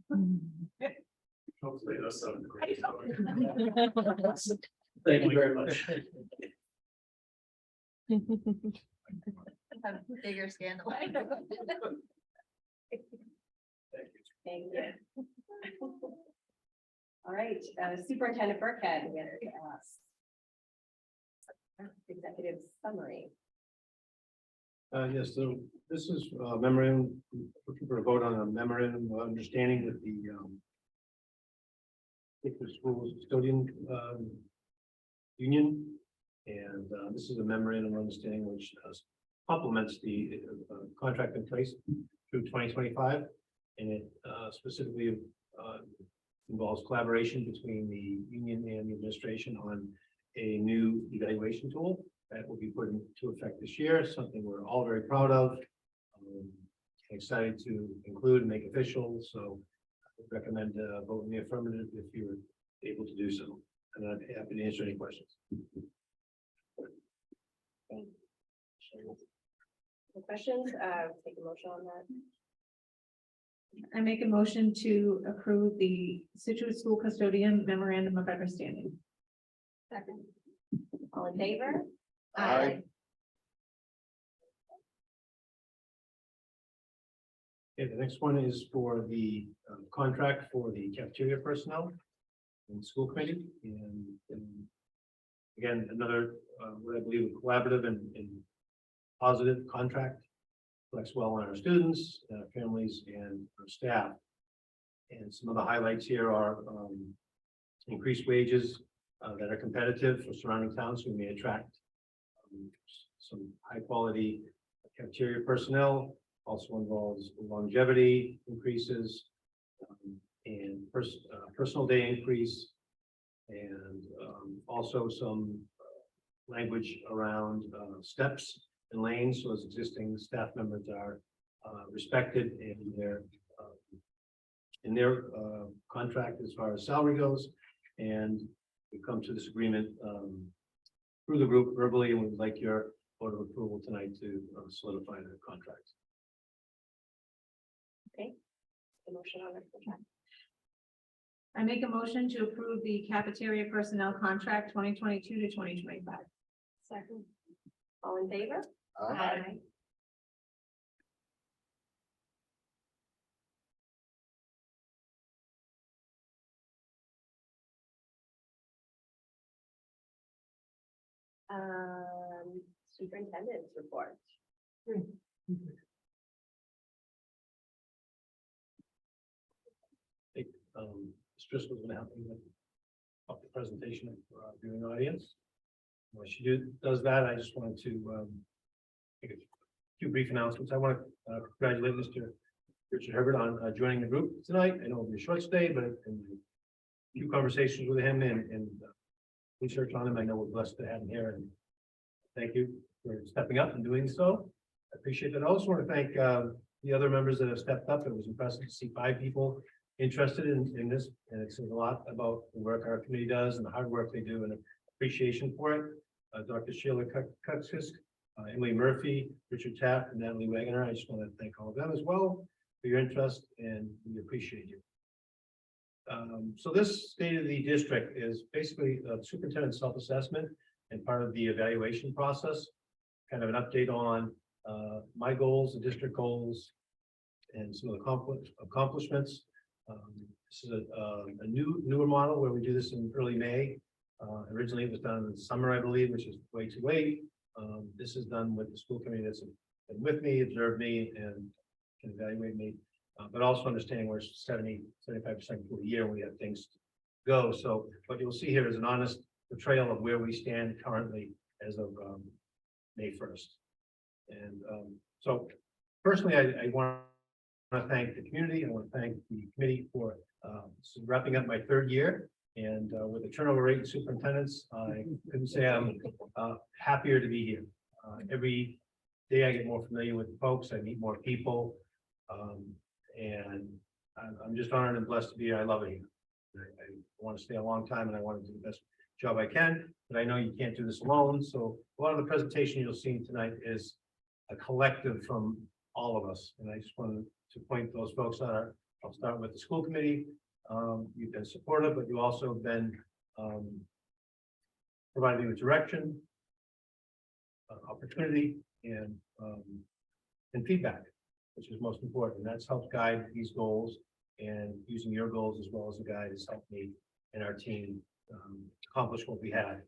the Hopefully that's something great. Thank you very much. Bigger scandal. Thank you. All right, Superintendent Burkhead with executive summary. Yes, so this is a memorandum, looking for a vote on a memorandum of understanding with the schools custodian union. And this is a memorandum of understanding which complements the contract in place through 2025. And it specifically involves collaboration between the union and the administration on a new evaluation tool that will be put into effect this year, something we're all very proud of. Excited to include and make official, so I would recommend voting the affirmative if you're able to do so. And I'm happy to answer any questions. Any questions? Take a motion on that. I make a motion to approve the Scituate School Custodian Memorandum of Understanding. Second. All in favor? Aye. Okay, the next one is for the contract for the cafeteria personnel in school committee. And again, another, what I believe, a collaborative and positive contract. Reflects well on our students, families, and our staff. And some of the highlights here are increased wages that are competitive for surrounding towns, so we may attract some high quality cafeteria personnel. Also involves longevity increases and personal day increase, and also some language around steps and lanes, so as existing staff members are respected in their contract as far as salary goes. And we've come to this agreement through the group verbally, and we'd like your vote of approval tonight to solidify the contract. Okay. The motion on the contract. I make a motion to approve the cafeteria personnel contract 2022 to 2025. Second. All in favor? Aye. Superintendent's report. Ms. Driscoll's going to help me with up the presentation for our viewing audience. When she does that, I just wanted to make a few brief announcements. I want to congratulate Mr. Richard Herbert on joining the group tonight. I know it'll be a short stay, but in a few conversations with him and research on him, I know we're blessed to have him here. And thank you for stepping up and doing so. I appreciate that. I also want to thank the other members that have stepped up. It was impressive to see 5 people interested in this, and it says a lot about the work our committee does and the hard work they do, and appreciation for it. Dr. Sheila Kutskisk, Emily Murphy, Richard Taft, and Natalie Wagoner. I just want to thank all of them as well for your interest, and we appreciate you. So this state of the district is basically a superintendent self-assessment and part of the evaluation process. Kind of an update on my goals, the district goals, and some of the accomplishments. This is a newer model where we do this in early May. Originally it was done in the summer, I believe, which is way too late. This is done with the school committee that's been with me, observed me, and can evaluate me, but also understanding we're 75% through the year and we have things to go. So what you'll see here is an honest portrayal of where we stand currently as of May 1st. And so personally, I want to thank the community. I want to thank the committee for wrapping up my 3rd year. And with the turnover rate in superintendents, I couldn't say I'm happier to be here. Every day I get more familiar with the folks. I meet more people. And I'm just honored and blessed to be here. I love it here. I want to stay a long time and I want to do the best job I can, but I know you can't do this alone. So a lot of the presentation you'll see tonight is a collective from all of us. And I just wanted to point those folks out. I'll start with the school committee. You've been supportive, but you also have been providing the direction, opportunity, and feedback, which is most important. And that's helped guide these goals, and using your goals as well as a guide has helped me and our team accomplish what we had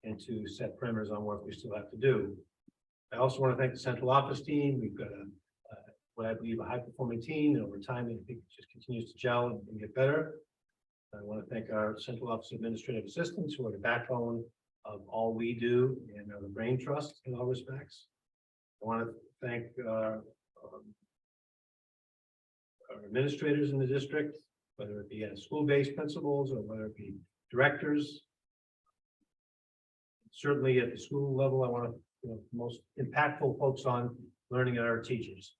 and to set parameters on what we still have to do. I also want to thank the central office team. We've got what I believe a high-performing team, and over time, I think it just continues to gel and get better. I want to thank our central office administrative assistants who are the backbone of all we do and are the brain trust in all respects. I want to thank our administrators in the district, whether it be school-based principals or whether it be directors. Certainly at the school level, I want to, most impactful folks on learning are our teachers.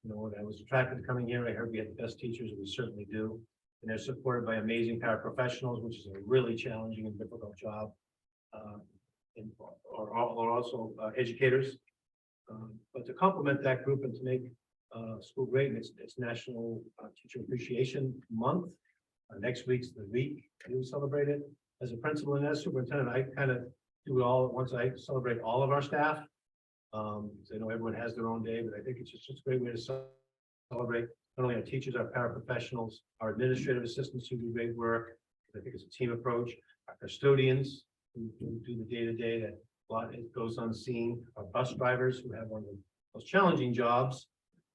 When I was attracted to coming here, I heard we had the best teachers, and we certainly do. And they're supported by amazing paraprofessionals, which is a really challenging and difficult job. Or also educators. But to complement that group and to make school great, and it's National Teacher Appreciation Month. Next week's the week we celebrate it. As a principal and as superintendent, I kind of do it all at once. I celebrate all of our staff. I know everyone has their own day, but I think it's just a great way to celebrate not only our teachers, our paraprofessionals, our administrative assistants who do great work. I think it's a team approach. Our custodians who do the day-to-day that a lot it goes unseen. Our bus drivers who have one of the most challenging jobs,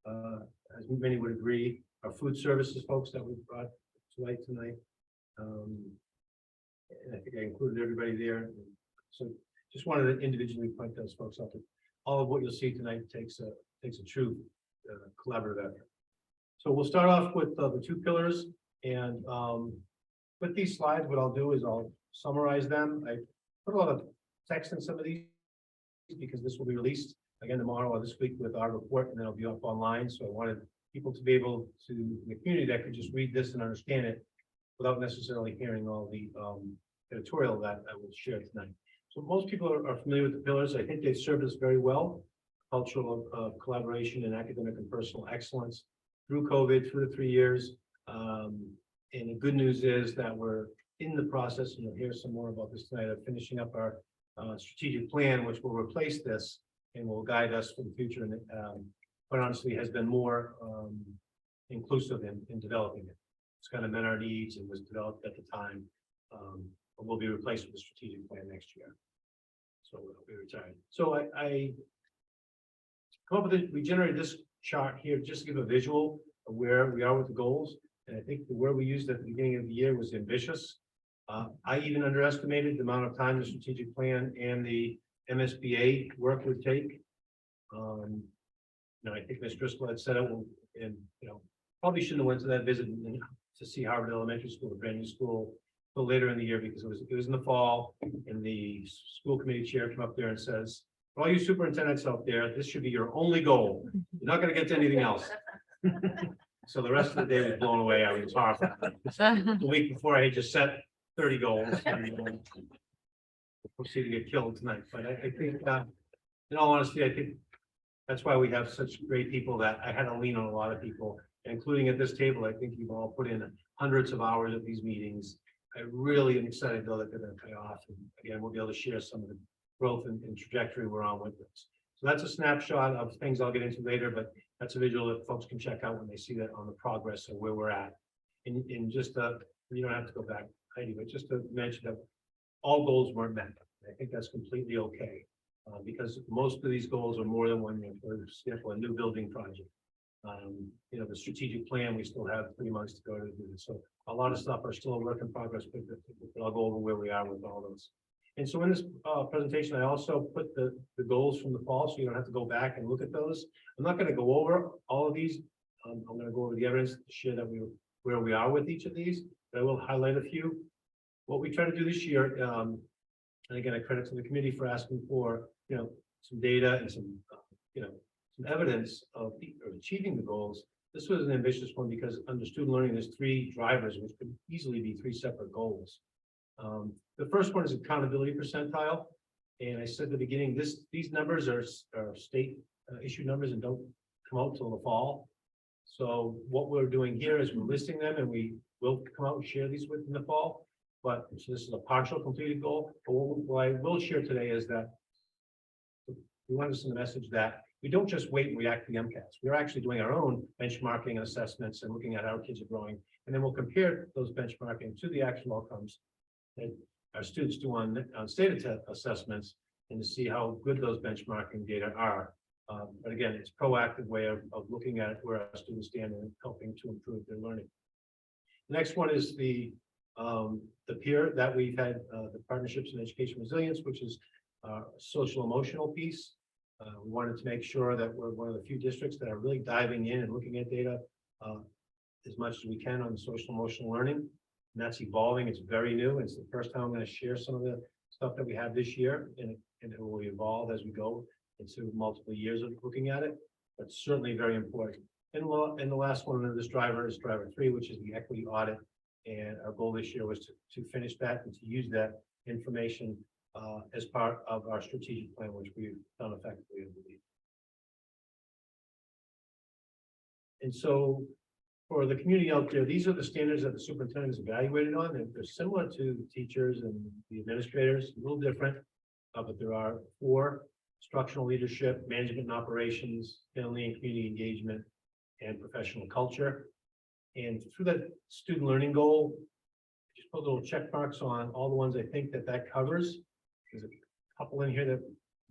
as many would agree. Our food services folks that we brought to light tonight. And I think I included everybody there. So just wanted to individually point those folks out. All of what you'll see tonight takes a true collaborative effort. So we'll start off with the two pillars, and with these slides, what I'll do is I'll summarize them. I put a lot of text in some of these because this will be released again tomorrow or this week with our report, and then it'll be up online. So I wanted people to be able to, in the community, that could just read this and understand it without necessarily hearing all the editorial that I will share tonight. So most people are familiar with the pillars. I think they've served us very well. Cultural collaboration and academic and personal excellence through COVID, through the 3 years. And the good news is that we're in the process, and you'll hear some more about this tonight, of finishing up our strategic plan, which will replace this and will guide us for the future. And quite honestly, has been more inclusive in developing it. It's kind of met our needs and was developed at the time. But will be replaced with a strategic plan next year. So we'll be retired. So I come up with it. We generated this chart here just to give a visual of where we are with the goals. And I think the word we used at the beginning of the year was ambitious. I even underestimated the amount of time the strategic plan and the MSBA work would take. I think Ms. Driscoll had said it, and probably shouldn't have went to that visit to see Harvard Elementary School, a brand new school, till later in the year, because it was in the fall, and the school committee chair came up there and says, for all you superintendents out there, this should be your only goal. You're not going to get to anything else. So the rest of the day was blown away. I was horrified. The week before, I had just set 30 goals. And proceed to get killed tonight. But I think, in all honesty, I think that's why we have such great people that I had to lean on a lot of people, including at this table. I think you've all put in hundreds of hours at these meetings. I really am excited though that they're going to pay off. And again, we'll be able to share some of the growth and trajectory we're on with this. So that's a snapshot of things I'll get into later, but that's a visual that folks can check out when they see that on the progress of where we're at. And just you don't have to go back, Heidi, but just to mention that all goals weren't met. I think that's completely okay, because most of these goals are more than 1 year. For example, a new building project. The strategic plan, we still have 3 months to go to do this. So a lot of stuff are still a work in progress, but I'll go over where we are with all those. And so in this presentation, I also put the goals from the fall, so you don't have to go back and look at those. I'm not going to go over all of these. I'm going to go over the evidence to share that where we are with each of these, but I will highlight a few. What we try to do this year, and again, I credit to the committee for asking for, some data and some evidence of achieving the goals. this was an ambitious one because under student learning, there's 3 drivers, which could easily be 3 separate goals. The first one is accountability percentile. And I said at the beginning, these numbers are state issue numbers and don't come out till the fall. So what we're doing here is we're listing them and we will come out and share these with in the fall. But so this is a partial completed goal. But what I will share today is that we want to send a message that we don't just wait and react to the MCAS. We're actually doing our own benchmarking and assessments and looking at how our kids are growing. And then we'll compare those benchmarking to the actual outcomes that our students do on state assessments and to see how good those benchmarking data are. But again, it's a proactive way of looking at where our students stand and helping to improve their learning. The next one is the peer that we've had, the Partnerships in Education Resilience, which is social emotional piece. We wanted to make sure that we're one of the few districts that are really diving in and looking at data as much as we can on social emotional learning. And that's evolving. It's very new. It's the first time I'm going to share some of the stuff that we have this year, and it will evolve as we go into multiple years of looking at it. But certainly very important. And the last one of this driver is driver 3, which is the equity audit. And our goal this year was to finish that and to use that information as part of our strategic plan, which we've done effectively, I believe. And so for the community out there, these are the standards that the superintendent is evaluated on, and they're similar to teachers and the administrators, a little different, but there are 4: structural leadership, management and operations, family and community engagement, and professional culture. And through that student learning goal, just put little check marks on all the ones I think that covers. There's a couple in here that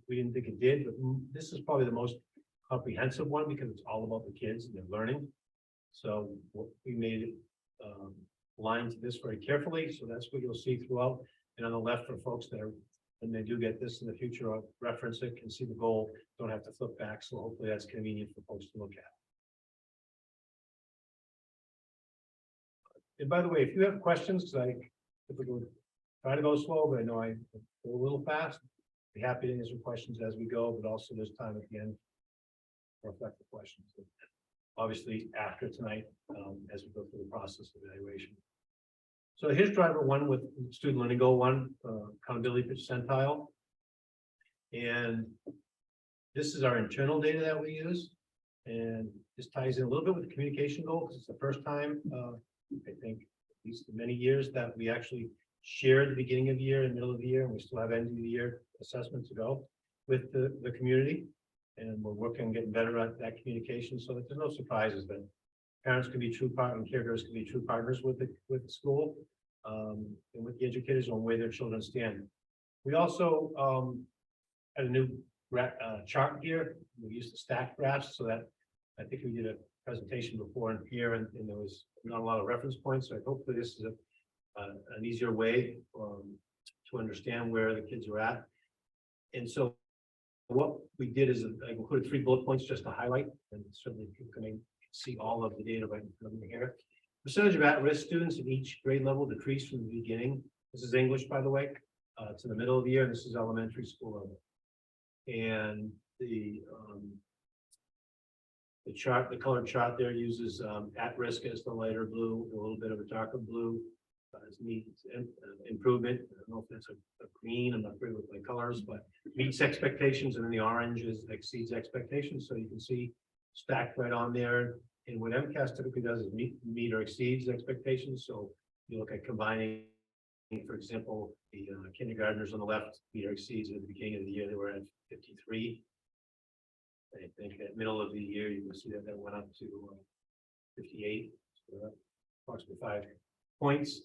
we didn't think it did, but this is probably the most comprehensive one because it's all about the kids and their learning. So we made it line to this very carefully. So that's what you'll see throughout. And on the left for folks that are, when they do get this in the future, I'll reference it, can see the goal, don't have to flip back. So hopefully that's convenient for folks to look at. And by the way, if you have questions, because I typically try to go slow, but I know I go a little fast, be happy to answer questions as we go, but also there's time at the end for effective questions. Obviously, after tonight, as we go through the process of evaluation. So here's driver 1 with student learning goal 1, accountability percentile. And this is our internal data that we use. And this ties in a little bit with the communication goal because it's the first time, I think, at least in many years, that we actually share the beginning of the year and middle of the year, and we still have end of the year assessment to go with the community. And we're working on getting better at that communication so that there's no surprises, that parents can be true partners and caregivers can be true partners with the school and with the educators on where their children stand. We also had a new chart here. We used the stack graphs so that I think we did a presentation before in here and there was not a lot of reference points. So hopefully this is an easier way to understand where the kids are at. And so what we did is I included 3 bullet points just to highlight, and certainly people can see all of the data right in front of me here. Percentage of at-risk students in each grade level decreased from the beginning. This is English, by the way. It's in the middle of the year, and this is elementary school level. And the chart, the colored chart there uses at-risk as the lighter blue, a little bit of a darker blue. It's needs improvement. I don't know if that's a green. I'm not great with my colors, but meets expectations, and then the orange exceeds expectations. So you can see stacked right on there. And what MCAS typically does is meet or exceeds expectations. So you look at combining, for example, the kindergartners on the left meet or exceeds. At the beginning of the year, they were at 53. I think at middle of the year, you can see that went up to 58. So approximately 5 points.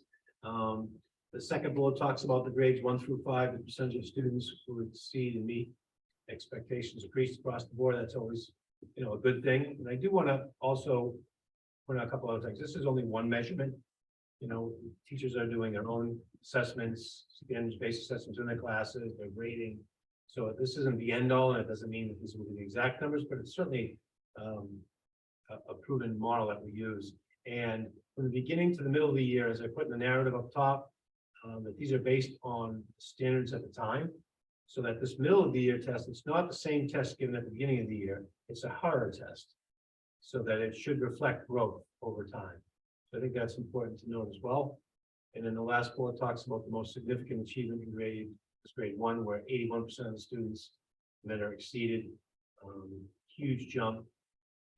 The second bullet talks about the grades 1 through 5, the percentage of students who exceed and meet expectations increased across the board. That's always, a good thing. And I do want to also point out a couple other things. This is only one measurement. Teachers are doing their own assessments, standards-based assessments in their classes, their grading. So this isn't the end all, and it doesn't mean that these will be the exact numbers, but it's certainly a proven model that we use. And from the beginning to the middle of the year, as I put in the narrative up top, that these are based on standards at the time, so that this middle of the year test, it's not the same test given at the beginning of the year, it's a harder test. so that it should reflect growth over time. So I think that's important to note as well. And then the last bullet talks about the most significant achievement in grade 1, where 81% of the students that are exceeded, huge jump.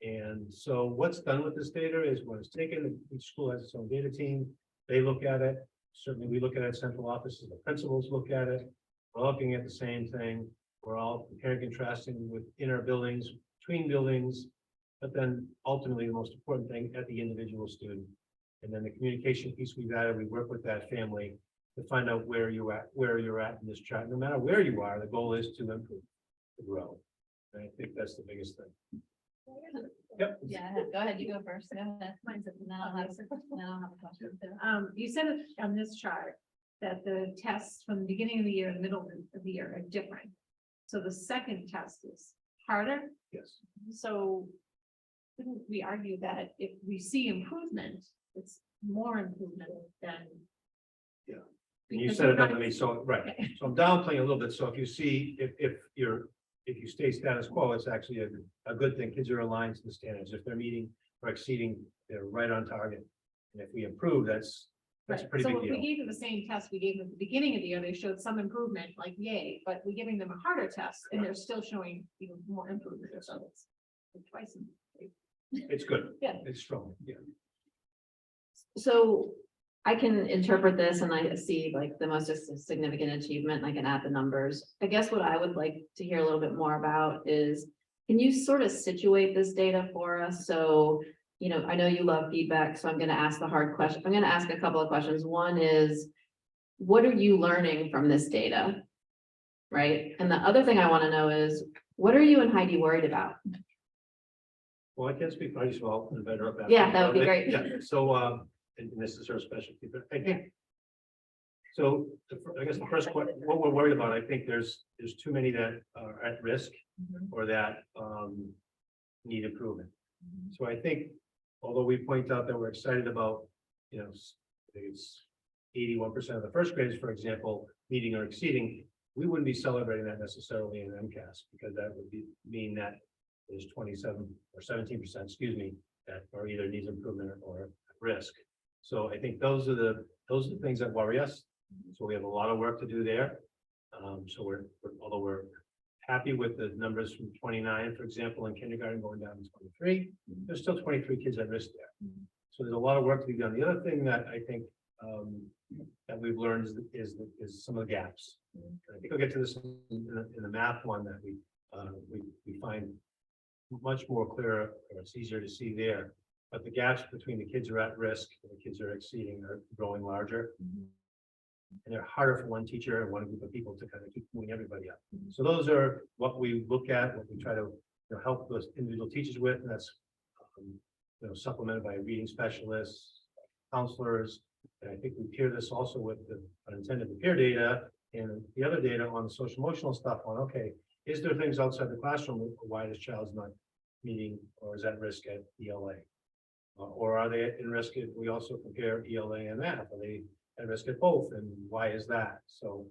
And so what's done with this data is when it's taken, each school has its own data team. They look at it. Certainly we look at it at central offices, the principals look at it. We're looking at the same thing. We're all comparing, contrasting with inner buildings, between buildings, but then ultimately the most important thing at the individual student. And then the communication piece we've added, we work with that family to find out where you're at in this chart. No matter where you are, the goal is to improve, to grow. And I think that's the biggest thing. Yep. Yeah, go ahead, you go first. Go ahead. Mine's up, and then I'll have a question too. You said it on this chart that the tests from the beginning of the year and middle of the year are different. So the second test is harder. Yes. So couldn't we argue that if we see improvement, it's more improvement than? Yeah. And you because said it we're not- definitely, so, right, so I'm downplaying a little bit, so if you see, if you stay status quo, it's actually a good thing, kids are aligned to the standards, if they're meeting or exceeding, they're right on target. And if we improve, that's a Right. pretty So big if we deal. gave them the same test we gave them at the beginning of the year, they showed some improvement, like yay, but we're giving them a harder test and they're still showing even more improvement, so it's twice. It's good. Yeah. It's strong, yeah. So I can interpret this and I see like the most significant achievement, I can add the numbers. I guess what I would like to hear a little bit more about is, can you sort of situate this data for us? So, you know, I know you love feedback, so I'm going to ask the hard question. I'm going to ask a couple of questions. One is, what are you learning from this data? Right? And the other thing I want to know is, what are you and Heidi worried about? Well, I can't speak for you, so I'll invite her up. after. Yeah, that would be great. Yeah, so, and this is her specialty, but I think. So I guess the first question, what we're worried about, I think there's too many that are at risk or that need improvement. So I think, although we point out that we're excited about, you know, I think it's 81% of the first graders, for example, meeting or exceeding, we wouldn't be celebrating that necessarily in MCAS, because that would mean that there's 27 or 17%, excuse me, that are either needs improvement or at risk. So I think those are the things that worry us. So we have a lot of work to do there. So although we're happy with the numbers from 29, for example, in kindergarten going down to 23, there's still 23 kids at risk there. So there's a lot of work to be done. The other thing that I think that we've learned is some of the gaps. I think I'll get to this in the math one that we find much more clear, or it's easier to see there. But the gaps between the kids who are at risk and the kids who are exceeding are growing larger. And they're harder for one teacher and one group of people to kind of keep moving everybody up. So those are what we look at, what we try to help those individual teachers with, and that's supplemented by reading specialists, counselors. And I think we pair this also with the unintended peer data and the other data on the social emotional stuff on, okay, is there things outside the classroom why this child's not meeting or is at risk at ELA? Or are they in risk if we also compare ELA and math? Are they at risk at both? And why is that? So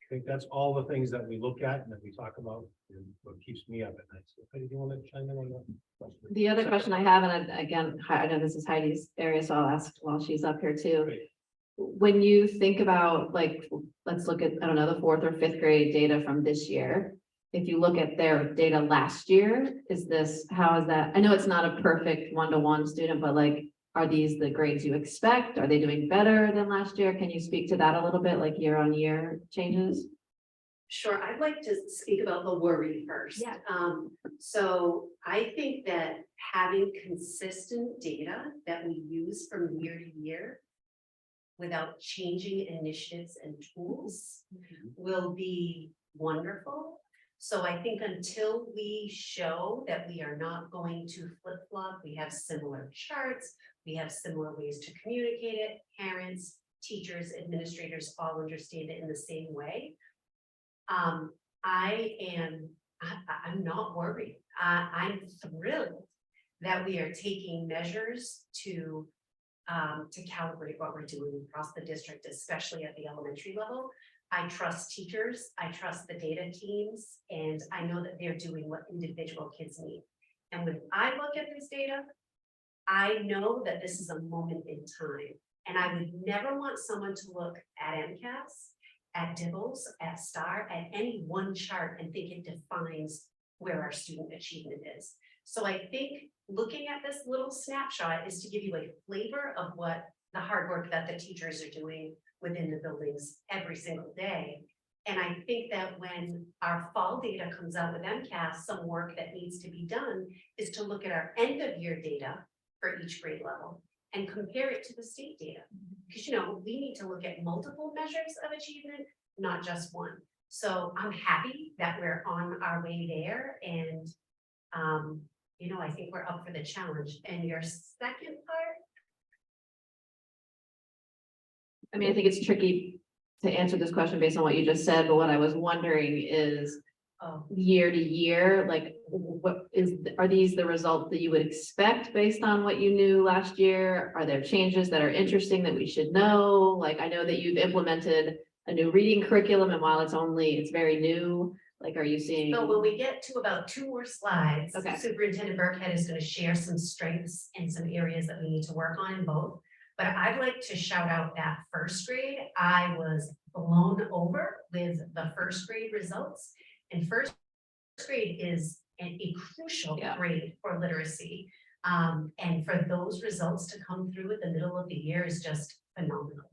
I think that's all the things that we look at and that we talk about and what keeps me up at night. So Heidi, do you want to chime in on that? The other question I have, and again, I know this is Heidi's area, so I'll ask while she's up here too. Great. When you think about, like, let's look at, I don't know, the 4th or 5th grade data from this year. If you look at their data last year, how is that? I know it's not a perfect one-to-one student, but like, are these the grades you expect? Are they doing better than last year? Can you speak to that a little bit, like year-on-year changes? Sure, I'd like to speak about the worry first. Yeah. So I think that having consistent data that we use from year to year without changing initiatives and tools will be wonderful. So I think until we show that we are not going to flip-flop, we have similar charts, we have similar ways to communicate it, parents, teachers, administrators all understand it in the same way. I'm not worried. I'm thrilled that we are taking measures to calibrate what we're doing across the district, especially at the elementary level. I trust teachers, I trust the data teams, and I know that they're doing what individual kids need. And when I look at this data, I know that this is a moment in time. And I would never want someone to look at MCAS, at Dibbles, at STAR, at any one chart and think it defines where our student achievement is. So I think looking at this little snapshot is to give you a flavor of what the hard work that the teachers are doing within the buildings every single day. And I think that when our fall data comes out with MCAS, some work that needs to be done is to look at our end of year data for each grade level and compare it to the state data. Because, we need to look at multiple measures of achievement, not just one. So I'm happy that we're on our way there, and I think we're up for the challenge. And your second part? I mean, I think it's tricky to answer this question based on what you just said, but what I was wondering is year to year, like are these the results that you would expect based on what you knew last year? Are there changes that are interesting that we should know? Like, I know that you've implemented a new reading curriculum, and while it's very new, like, are you seeing? So when we get to about 2 more slides, Okay. Superintendent Burkhead is going to share some strengths and some areas that we need to work on in both. But I'd like to shout out that first grade. I was blown over with the first grade results. And first grade is a crucial grade for literacy. And for those results to come through at the middle of the year is just phenomenal.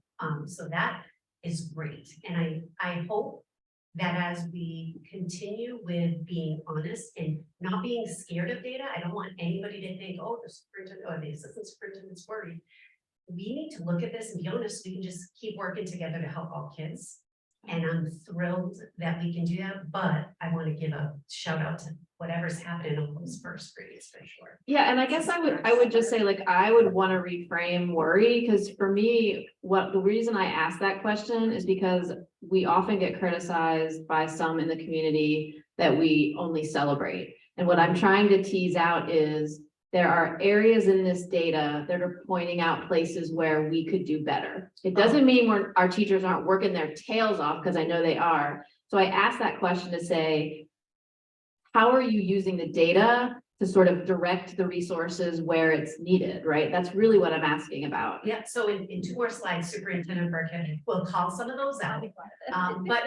So that is great. And I hope that as we continue with being honest and not being scared of data, I don't want anybody to think, oh, the superintendent or the assistant superintendent's worried. We need to look at this and be honest. We can just keep working together to help all kids. And I'm thrilled that we can do that, but I want to give a shout out to whatever's happening on those first grades for sure. Yeah, and I guess I would just say, like, I would want to reframe worry, because for me, the reason I ask that question is because we often get criticized by some in the community that we only celebrate. And what I'm trying to tease out is there are areas in this data that are pointing out places where we could do better. It doesn't mean our teachers aren't working their tails off, because I know they are. So I asked that question to say, how are you using the data to sort of direct the resources where it's needed, right? That's really what I'm asking about. Yeah, so in 2 more slides, Superintendent Burkhead will call some of those out. But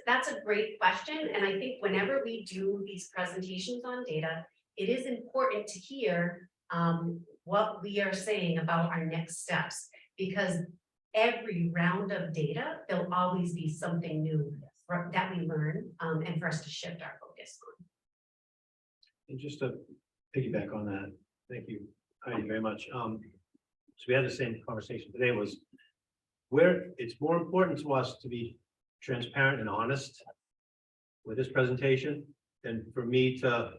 that's a great question. And I think whenever we do these presentations on data, it is important to hear what we are saying about our next steps, because every round of data, there'll always be something new that we learn and for us to shift our focus on. And just to piggyback on that, thank you, Heidi, very much. So we had the same conversation today, was where it's more important to us to be transparent and honest with this presentation than for me to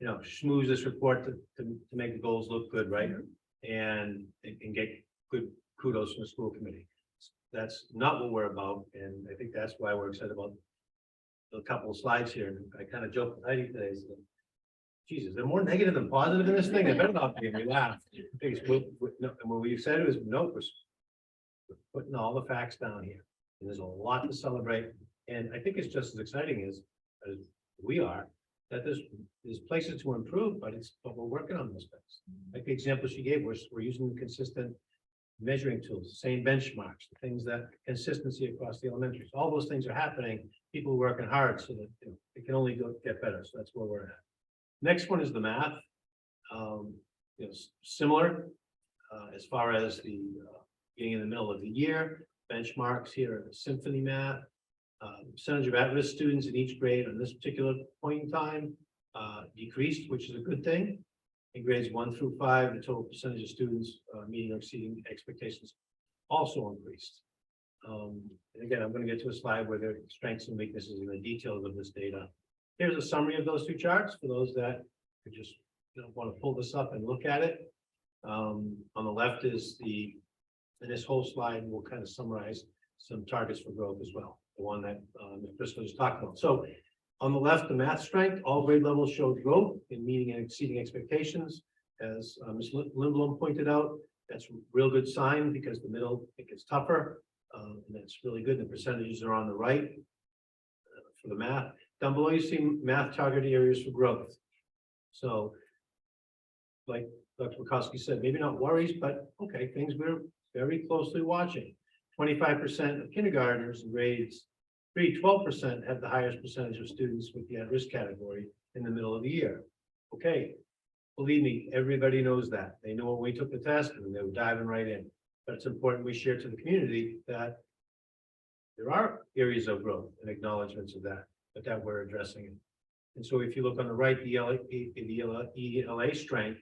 schmooze this report to make the goals look good, right? And get good kudos from the school committee. That's not what we're about. And I think that's why we're excited about a couple of slides here. And I kind of joked with Heidi today, so, Jesus, they're more negative than positive in this thing. They better not be. And we laughed. And what we said was, no, we're putting all the facts down here. And there's a lot to celebrate. And I think it's just as exciting as we are, that there's places to improve, but we're working on those things. Like the example she gave, we're using consistent measuring tools, same benchmarks, the things that consistency across the elementaries, all those things are happening. People are working hard so that it can only get better. So that's where we're at. Next one is the math. Similar as far as the being in the middle of the year, benchmarks here, symphony math. Percentage of at-risk students in each grade on this particular point in time decreased, which is a good thing. In grades 1 through 5, the total percentage of students meeting or exceeding expectations also increased. And again, I'm going to get to a slide where there are strengths and weaknesses in the details of this data. Here's a summary of those 2 charts for those that could just want to pull this up and look at it. On the left is and this whole slide will kind of summarize some targets for growth as well. The one that Ms. Bristol just talked about. So on the left, the math strength, all grade levels showed growth in meeting and exceeding expectations. As Ms. Lindblom pointed out, that's a real good sign because the middle, it gets tougher. And that's really good. The percentages are on the right for the math. Down below, you see math target areas for growth. So like Dr. Bukowski said, maybe not worries, but okay, things we're very closely watching. 25% of kindergartners in grades 3, 12% have the highest percentage of students with the at-risk category in the middle of the year. Okay, believe me, everybody knows that. They know when we took the test and they were diving right in. But it's important we share to the community that there are areas of growth and acknowledgements of that, but that we're addressing it. And so if you look on the right, the ELA strength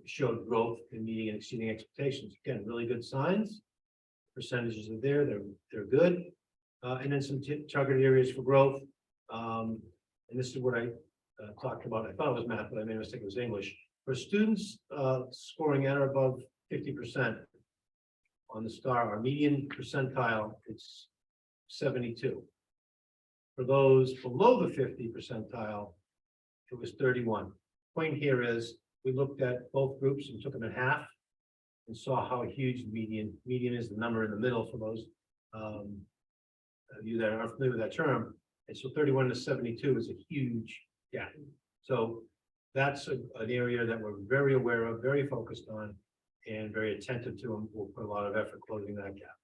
showed growth in meeting and exceeding expectations. Again, really good signs. Percentages are there, they're good. And then some targeted areas for growth. And this is what I talked about. I thought it was math, but I made a mistake, it was English. For students scoring at or above 50% on the STAR, our median percentile, it's 72. For those below the 50 percentile, it was 31. Point here is we looked at both groups and took them in half and saw how huge the median is, the number in the middle for those of you that are familiar with that term. And so 31 to 72 is a huge gap. So that's an area that we're very aware of, very focused on, and very attentive to, and we'll put a lot of effort closing that gap.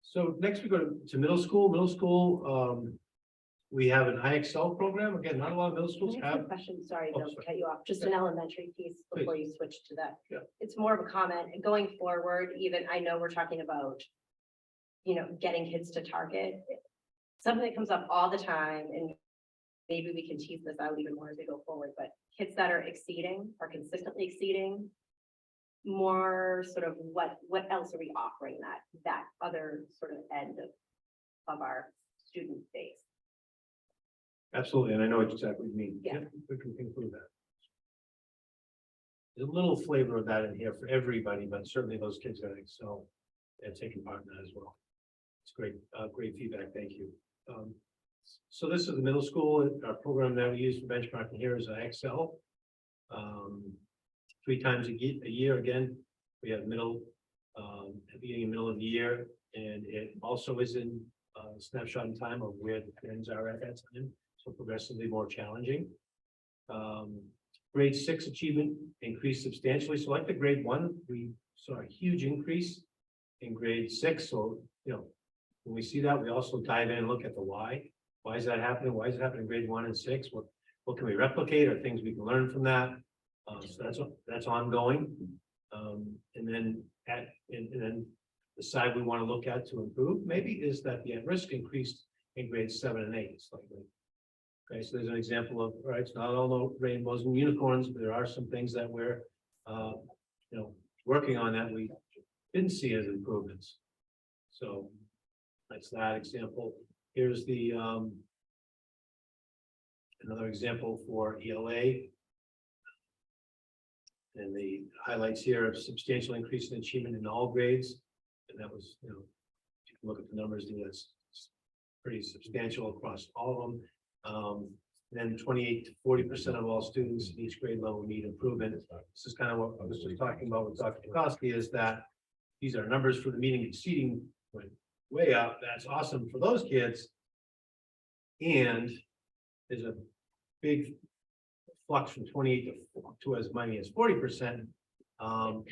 So next we go to middle school. Middle school, we have an IXL program. Again, not a lot of middle schools Can I ask have. a question? Sorry, Oh, don't sorry. cut you off. Just an elementary piece Please. before you switch to that. Yeah. It's more of a comment. And going forward, even I know we're talking about, getting kids to target. Something that comes up all the time, and maybe we can tease this out even more as we go forward, but kids that are consistently exceeding, more sort of what else are we offering that other sort of end of our student base? Absolutely, and I know exactly what you mean. Yeah. We can include that. There's a little flavor of that in here for everybody, but certainly those kids that excel and taking part in that as well. It's great, great feedback. Thank you. So this is the middle school. Our program that we use for benchmarking here is IXL. 3 times a year. Again, we have beginning and middle of the year, and it also is in a snapshot in time of where the trends are at that time. So progressively more challenging. Grade 6 achievement increased substantially. So like the grade 1, we saw a huge increase in grade 6. So, when we see that, we also dive in and look at the why. Why is that happening? Why is it happening in grade 1 and 6? What can we replicate, or things we can learn from that? So that's ongoing. And then the side we want to look at to improve maybe is that the at-risk increased in grades 7 and 8 slightly. Okay, so there's an example of, right, it's not all rainbows and unicorns, but there are some things that we're, working on that we didn't see as improvements. So that's that example. Here's the another example for ELA. And the highlights here of substantial increase in achievement in all grades. And that was, you can look at the numbers, that's pretty substantial across all of them. Then 28 to 40% of all students in each grade level need improvement. This is kind of what I was just talking about with Dr. Bukowski, is that these are numbers for the meeting exceeding went way up. That's awesome for those kids. And there's a big flux from 28 to as many as 40%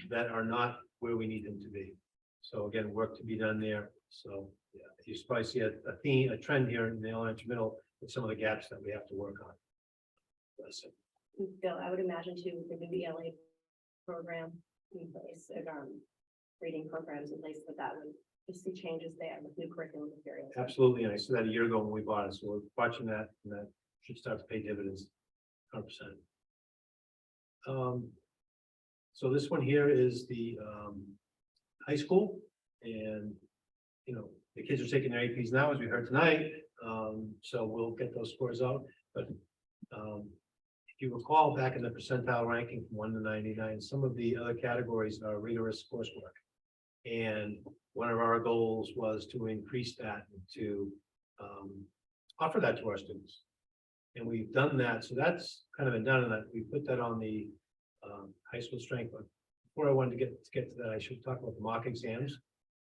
that are not where we need them to be. So again, work to be done there. So yeah, you probably see a trend here in the elementary middle with some of the gaps that we have to work on. That's it. Bill, I would imagine too, with the ELA program in place, reading programs in place, that would just see changes there with new curriculum materials. Absolutely, and I said that a year ago when we bought it, so we're watching that, and that should start to pay dividends 100%. So this one here is the high school, and the kids are taking their APs now, as we heard tonight. So we'll get those scores out. But if you recall, back in the percentile ranking from 1 to 99, some of the other categories are rigorous coursework. And one of our goals was to increase that and to offer that to our students. And we've done that. So that's kind of been done, and that we put that on the high school strength. But before I wanted to get to that, I should talk about the mock exams.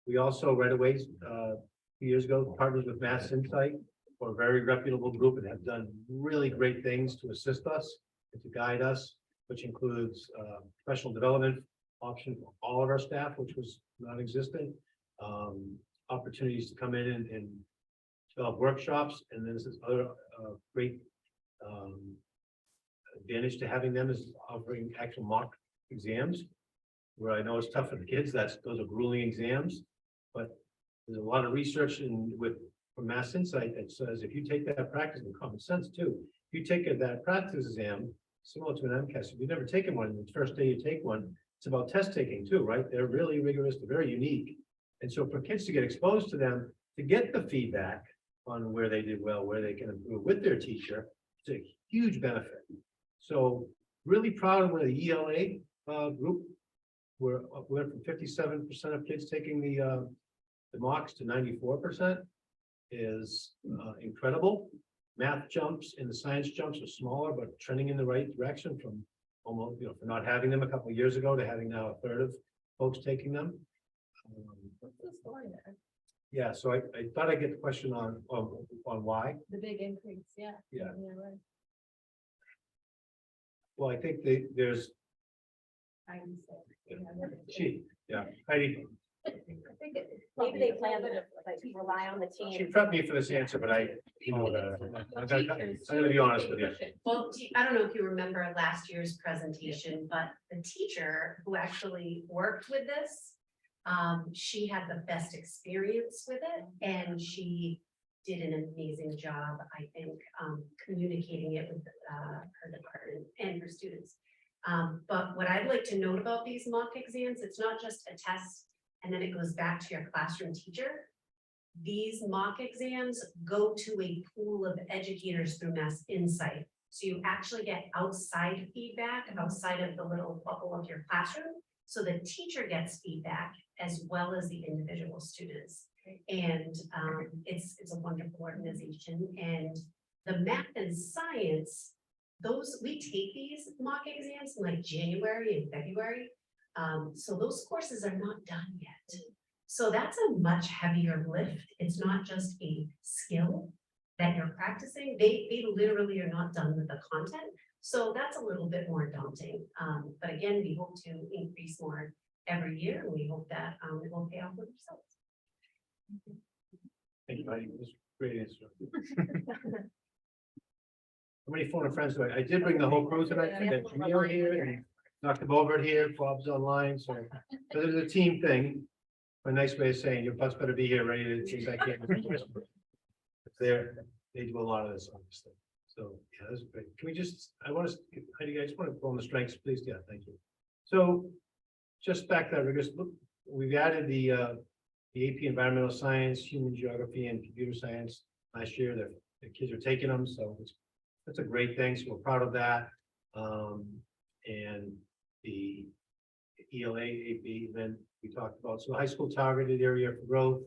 We also right away, a few years ago, partnered with Mass Insight for a very reputable group and have done really great things to assist us and to guide us, which includes professional development option for all of our staff, which was non-existent. Opportunities to come in and develop workshops, and then this is other great advantage to having them is offering actual mock exams, where I know it's tough for the kids. Those are grueling exams, but there's a lot of research from Mass Insight that says if you take that practice and common sense too, if you take that practice exam similar to an MCAS, if you've never taken one, the first day you take one, it's about test taking too, right? They're really rigorous, they're very unique. And so for kids to get exposed to them, to get the feedback on where they did well, where they can improve with their teacher, it's a huge benefit. So really proud of the ELA group. We went from 57% of kids taking the mocks to 94% is incredible. Math jumps and the science jumps are smaller, but trending in the right direction from almost, for not having them a couple of years ago to having now a third of folks taking them. What's the story there? Yeah, so I thought I'd get the question on why. The big increase, yeah. Yeah. Right. Well, I think there's Heidi, I think maybe they plan to like rely on the she team. prepped me for this answer, but I'm gonna be honest with you. Well, I don't know if you remember last year's presentation, but the teacher who actually worked with this, she had the best experience with it, and she did an amazing job, I think, communicating it with her department and her students. But what I'd like to note about these mock exams, it's not just a test and then it goes back to your classroom teacher. These mock exams go to a pool of educators through Mass Insight. So you actually get outside feedback outside of the little bubble of your classroom. So the teacher gets feedback as well as the individual students. And it's a wonderful organization. And the math and science, we take these mock exams in like January and February. So those courses are not done yet. So that's a much heavier lift. It's not just a skill that you're practicing. They literally are not done with the content. So that's a little bit more daunting. But again, we hope to increase more every year, and we hope that it will pay off with results. Thank you, Heidi. That's a great answer. How many phone friends do I did bring the whole crew tonight. I got Camille here and Dr. Bovert here, Bob's online, so it's a team thing. A nice way of saying your butts better be here ready to since I can't. They do a lot of this, obviously. So yeah, that's great. Can we just, I just want to go on the strengths, please. Yeah, thank you. So just back to that rigorous, look, we've added the AP Environmental Science, Human Geography, and Computer Science last year. The kids are taking them, so that's a great thing. So we're proud of that. And the ELA, AP, then we talked about. So high school targeted area for growth.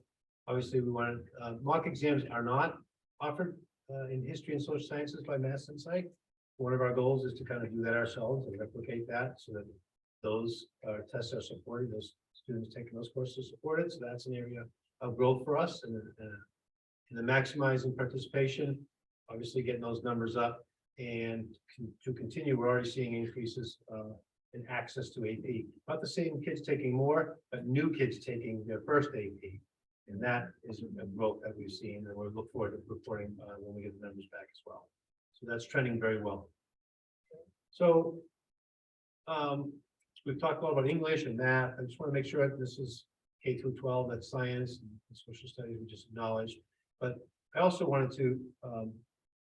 Obviously, we want mock exams are not offered in history and social sciences by Mass Insight. One of our goals is to kind of do that ourselves and replicate that so that those tests are supported, those students taking those courses are supported. So that's an area of growth for us, and the maximizing participation, obviously getting those numbers up, and to continue, we're already seeing increases in access to AP. Not the same kids taking more, but new kids taking their first AP. And that is a growth that we've seen, and we'll look forward to reporting when we get the numbers back as well. So that's trending very well. So we've talked a lot about English and math. I just want to make sure that this is K through 12, that's science and social studies we just acknowledged. But I also wanted to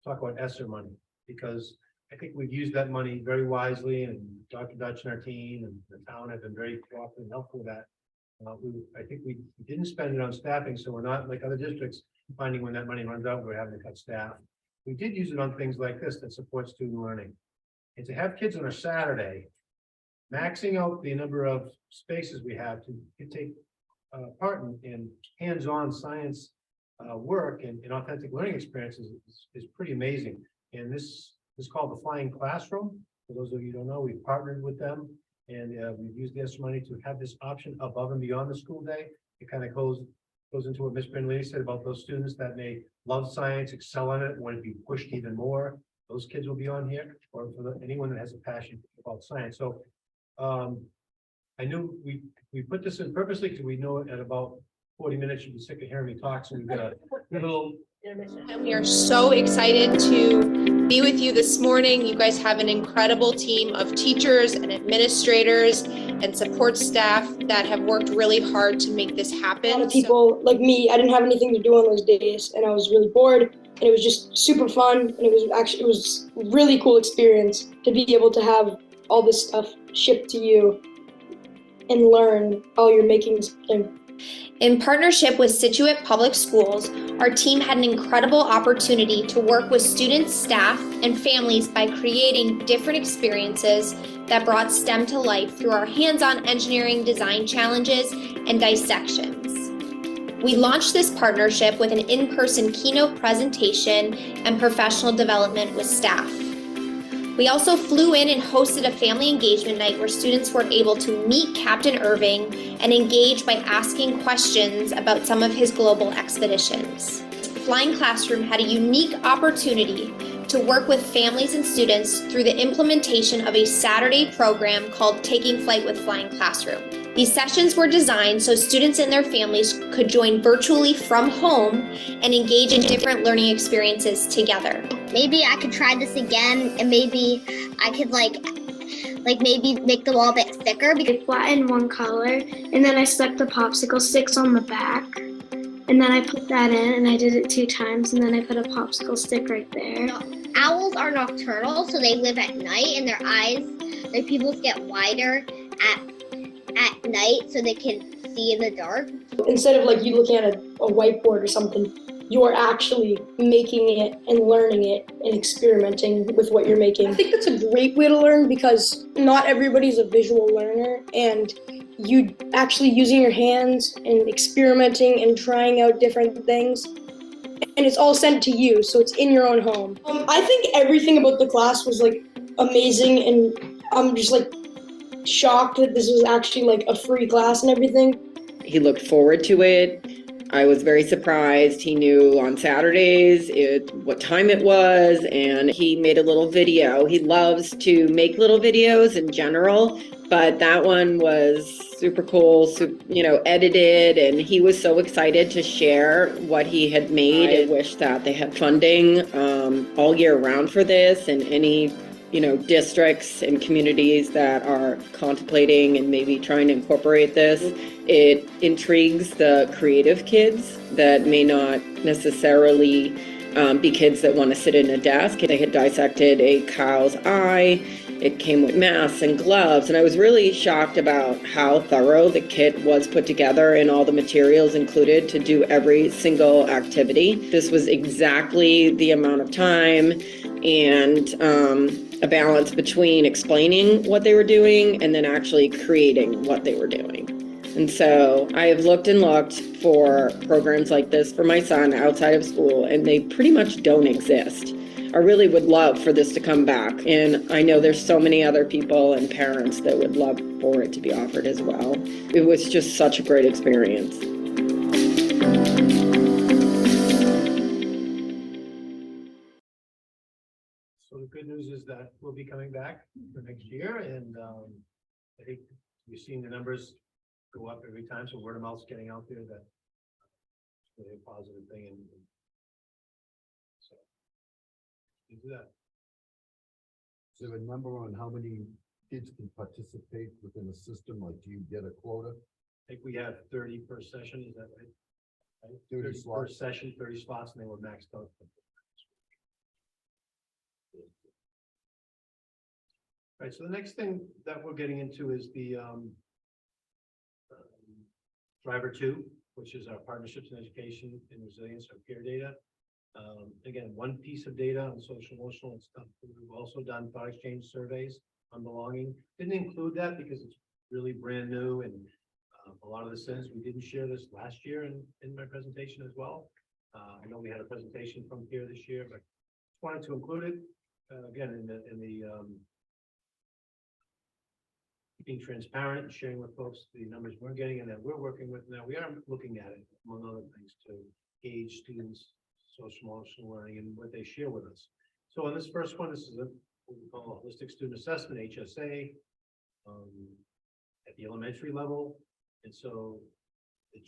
talk about ESSER money, because I think we've used that money very wisely, and Dr. Dutch and our team and the town have been very cooperative and helpful with that. I think we didn't spend it on staffing, so we're not like other districts finding when that money runs out, we're having to cut staff. We did use it on things like this that support student learning. And to have kids on a Saturday, maxing out the number of spaces we have to take part in hands-on science work and authentic learning experiences is pretty amazing. And this is called the Flying Classroom. For those of you who don't know, we've partnered with them, and we've used this money to have this option above and beyond the school day. It kind of goes goes into what Ms. Brindley said about those students that may love science, excel in it, want to be pushed even more. Those kids will be on here, or for anyone that has a passion about science. So I knew we put this in purposely because we know at about 40 minutes you'll be sick of hearing me talk. So we've got a little. And we are so excited to be with you this morning. You guys have an incredible team of teachers and administrators and support staff that have worked really hard to make this happen. A lot of people like me, I didn't have anything to do on those days and I was really bored and it was just super fun and it was a really cool experience to be able to have all this stuff shipped to you and learn all your making something. In partnership with Scituate Public Schools, our team had an incredible opportunity to work with students, staff, and families by creating different experiences that brought STEM to life through our hands-on engineering design challenges and dissections. We launched this partnership with an in-person keynote presentation and professional development with staff. We also flew in and hosted a family engagement night where students were able to meet Captain Irving and engage by asking questions about some of his global expeditions. Flying Classroom had a unique opportunity to work with families and students through the implementation of a Saturday program called Taking Flight with Flying Classroom. These sessions were designed so students and their families could join virtually from home and engage in different learning experiences together. Maybe I could try this again and maybe I could like maybe make the wall a bit thicker. I flattened one color and then I stuck the popsicle sticks on the back. And then I put that in and I did it 2 times and then I put a popsicle stick right there. Owls are nocturnal, so they live at night and their eyes, their pupils get wider at night so they can see in the dark. Instead of like you looking at a whiteboard or something, you're actually making it and learning it and experimenting with what you're making. I think that's a great way to learn because not everybody's a visual learner and you actually using your hands and experimenting and trying out different things. And it's all sent to you, so it's in your own home. I think everything about the class was like amazing and I'm just like shocked that this was actually like a free class and everything. He looked forward to it. I was very surprised. He knew on Saturdays what time it was, and he made a little video. He loves to make little videos in general, but that one was super cool, edited, and he was so excited to share what he had made. I wish that they had funding all year round for this, and any districts and communities that are contemplating and maybe trying to incorporate this. It intrigues the creative kids that may not necessarily be kids that want to sit in a desk. They had dissected a cow's eye. It came with masks and gloves, and I was really shocked about how thorough the kit was put together and all the materials included to do every single activity. This was exactly the amount of time and a balance between explaining what they were doing and then actually creating what they were doing. And so I have looked and looked for programs like this for my son outside of school, and they pretty much don't exist. I really would love for this to come back. And I know there's so many other people and parents that would love for it to be offered as well. It was just such a great experience. So the good news is that we'll be coming back for next year, and I think we've seen the numbers go up every time, so word of mouth's getting out there. That's really a positive thing, and so we do that. Is there a number on how many kids can participate within the system? Like, do you get a quota? I think we have 30 per session, is that right? 30 per slots. session, 30 slots, and they were maxed out. Right, so the next thing that we're getting into is the Driver 2, which is our partnerships in education and resilience, our peer data. Again, one piece of data on social emotional and stuff. We've also done thought exchange surveys on belonging. Didn't include that because it's really brand new, and a lot of the things we didn't share this last year in my presentation as well. I know we had a presentation from here this year, but just wanted to include it again in the being transparent and sharing with folks the numbers we're getting and that we're working with now. We are looking at it, among other things, to gauge students' social emotional learning and what they share with us. So on this first one, this is what we call a holistic student assessment, HSA, at the elementary level. And so the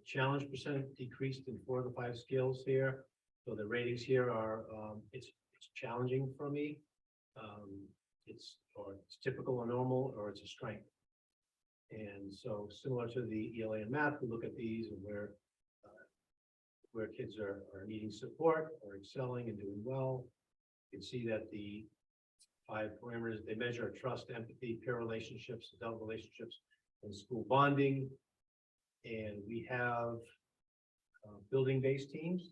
challenge percent decreased in 4 of the 5 skills here. So the ratings here are, it's challenging for me. It's typical or normal, or it's a strength. And so similar to the ELA and math, we look at these and where kids are needing support or excelling and doing well. You can see that the 5 parameters, they measure trust, empathy, peer relationships, adult relationships, and school bonding. And we have building-based teams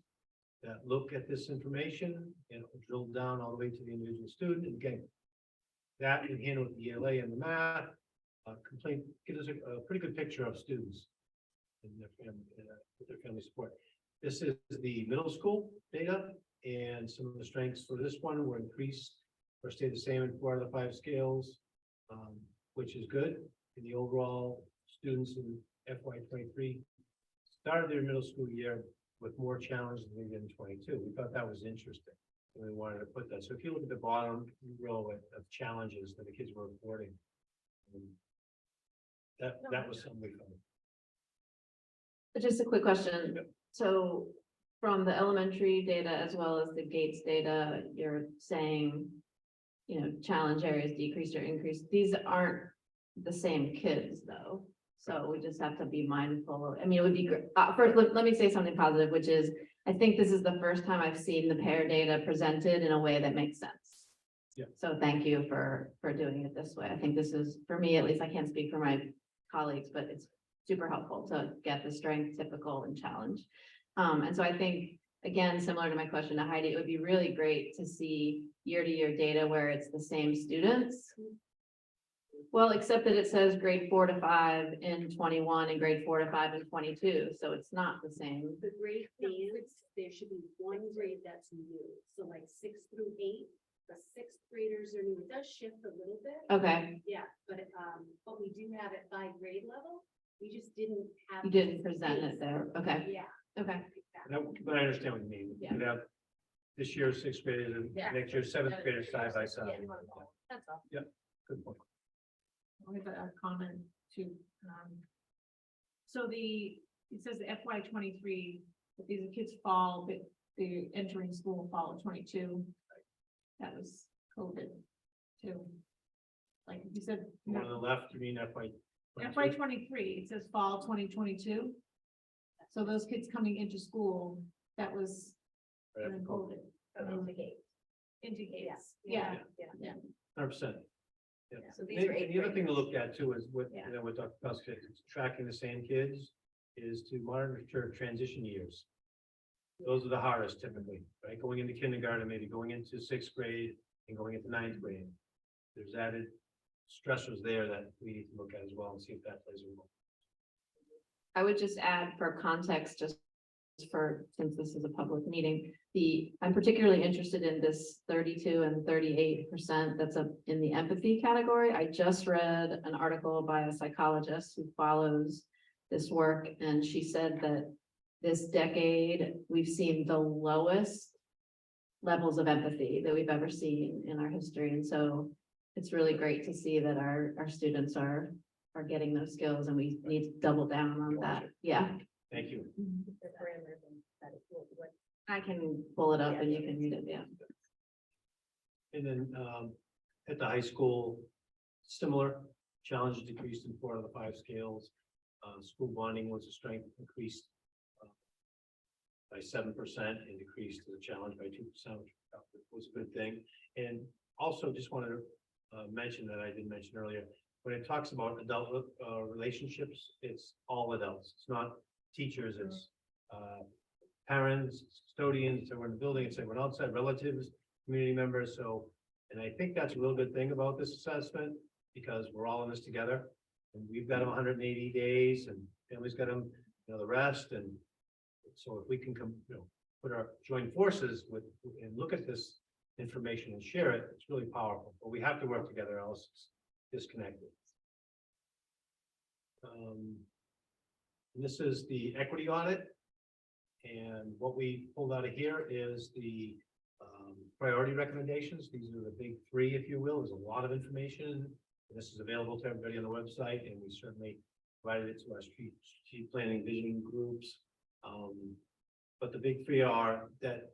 that look at this information and drill down all the way to the individual student. And again, that in hand with the ELA and the math, gives us a pretty good picture of students and their family, with their family support. This is the middle school data, and some of the strengths for this one were increased or stayed the same in 4 out of the 5 scales, which is good. In the overall, students in FY23 started their middle school year with more challenges than they did in 22. We thought that was interesting, and we wanted to put that. So if you look at the bottom row of challenges that the kids were reporting, that was something we found. Just a quick question. So from the elementary data as well as the Gates data, you're saying, challenge areas decreased or increased. These aren't the same kids though. So we just have to be mindful. I mean, it would be great. First, let me say something positive, which is, I think this is the first time I've seen the pair data presented in a way that makes sense. Yeah. So thank you for doing it this way. I think this is, for me, at least, I can't speak for my colleagues, but it's super helpful to get the strength, typical, and challenge. And so I think, again, similar to my question to Heidi, it would be really great to see year-to-year data where it's the same students. Well, except that it says grade 4 to 5 in 21 and grade 4 to 5 in 22, so it's not the same. The grade bands, there should be one grade that's new, so like 6 through 8, the 6th graders are new. It does shift a little bit. Okay, Yeah, but we do have it by grade level. We just didn't have. you didn't present it there. Okay, Yeah. okay. But I understand what you mean. Yeah. You have this year's 6th graders and Yeah. next year's 7th graders side by side. That's all. Good point. I have a comment too. So it says the FY23, that these kids fall, but they're entering school fall of 22. That was COVID too. Like you said, One on the left, you mean FY? FY23, it says fall 2022. So those kids coming into school, that was during COVID. Indicates, yeah. 100%. Yeah. So these And are 8th the other thing to graders. look at too is what, Yeah. what Dr. Pelsk said, is tracking the same kids is to monitor transition years. Those are the hardest typically, right? Going into kindergarten, maybe going into 6th grade and going into 9th grade. There's added stressors there that we need to look at as well and see if that plays a role. I would just add for context, just for, since this is a public meeting, I'm particularly interested in this 32 and 38% that's in the empathy category. I just read an article by a psychologist who follows this work, and she said that this decade, we've seen the lowest levels of empathy that we've ever seen in our history. And so it's really great to see that our students are getting those skills, and we need to double down on that. Yeah. Thank you. The parameters and that is what I can pull it up and you can read it, yeah. And then at the high school, similar challenges decreased in 4 of the 5 scales. School bonding was a strength, increased by 7% and decreased as a challenge by 2%, which was a good thing. And also just wanted to mention that I didn't mention earlier, when it talks about adult relationships, it's all adults. It's not teachers, it's parents, custodians, everyone in the building, it's everyone outside, relatives, community members. So, and I think that's a real good thing about this assessment, because we're all in this together. And we've got them 180 days and families got them, the rest. And so if we can come, put our joint forces with and look at this information and share it, it's really powerful. But we have to work together, else it's disconnected. This is the equity audit. And what we pulled out of here is the priority recommendations. These are the big three, if you will. There's a lot of information. This is available to everybody on the website, and we certainly provided it to our strategic planning vision groups. But the big three are that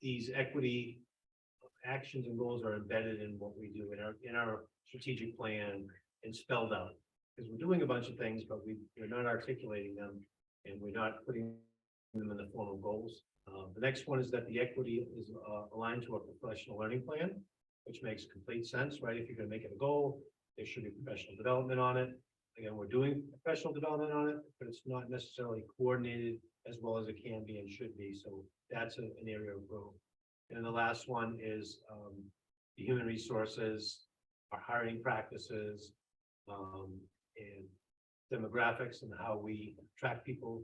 these equity actions and goals are embedded in what we do in our strategic plan and spelled out. Because we're doing a bunch of things, but we're not articulating them, and we're not putting them in the form of goals. The next one is that the equity is aligned to a professional learning plan, which makes complete sense, right? If you're going to make it a goal, there should be professional development on it. Again, we're doing professional development on it, but it's not necessarily coordinated as well as it can be and should be. So that's an area of growth. And the last one is the human resources, our hiring practices, and demographics, and how we attract people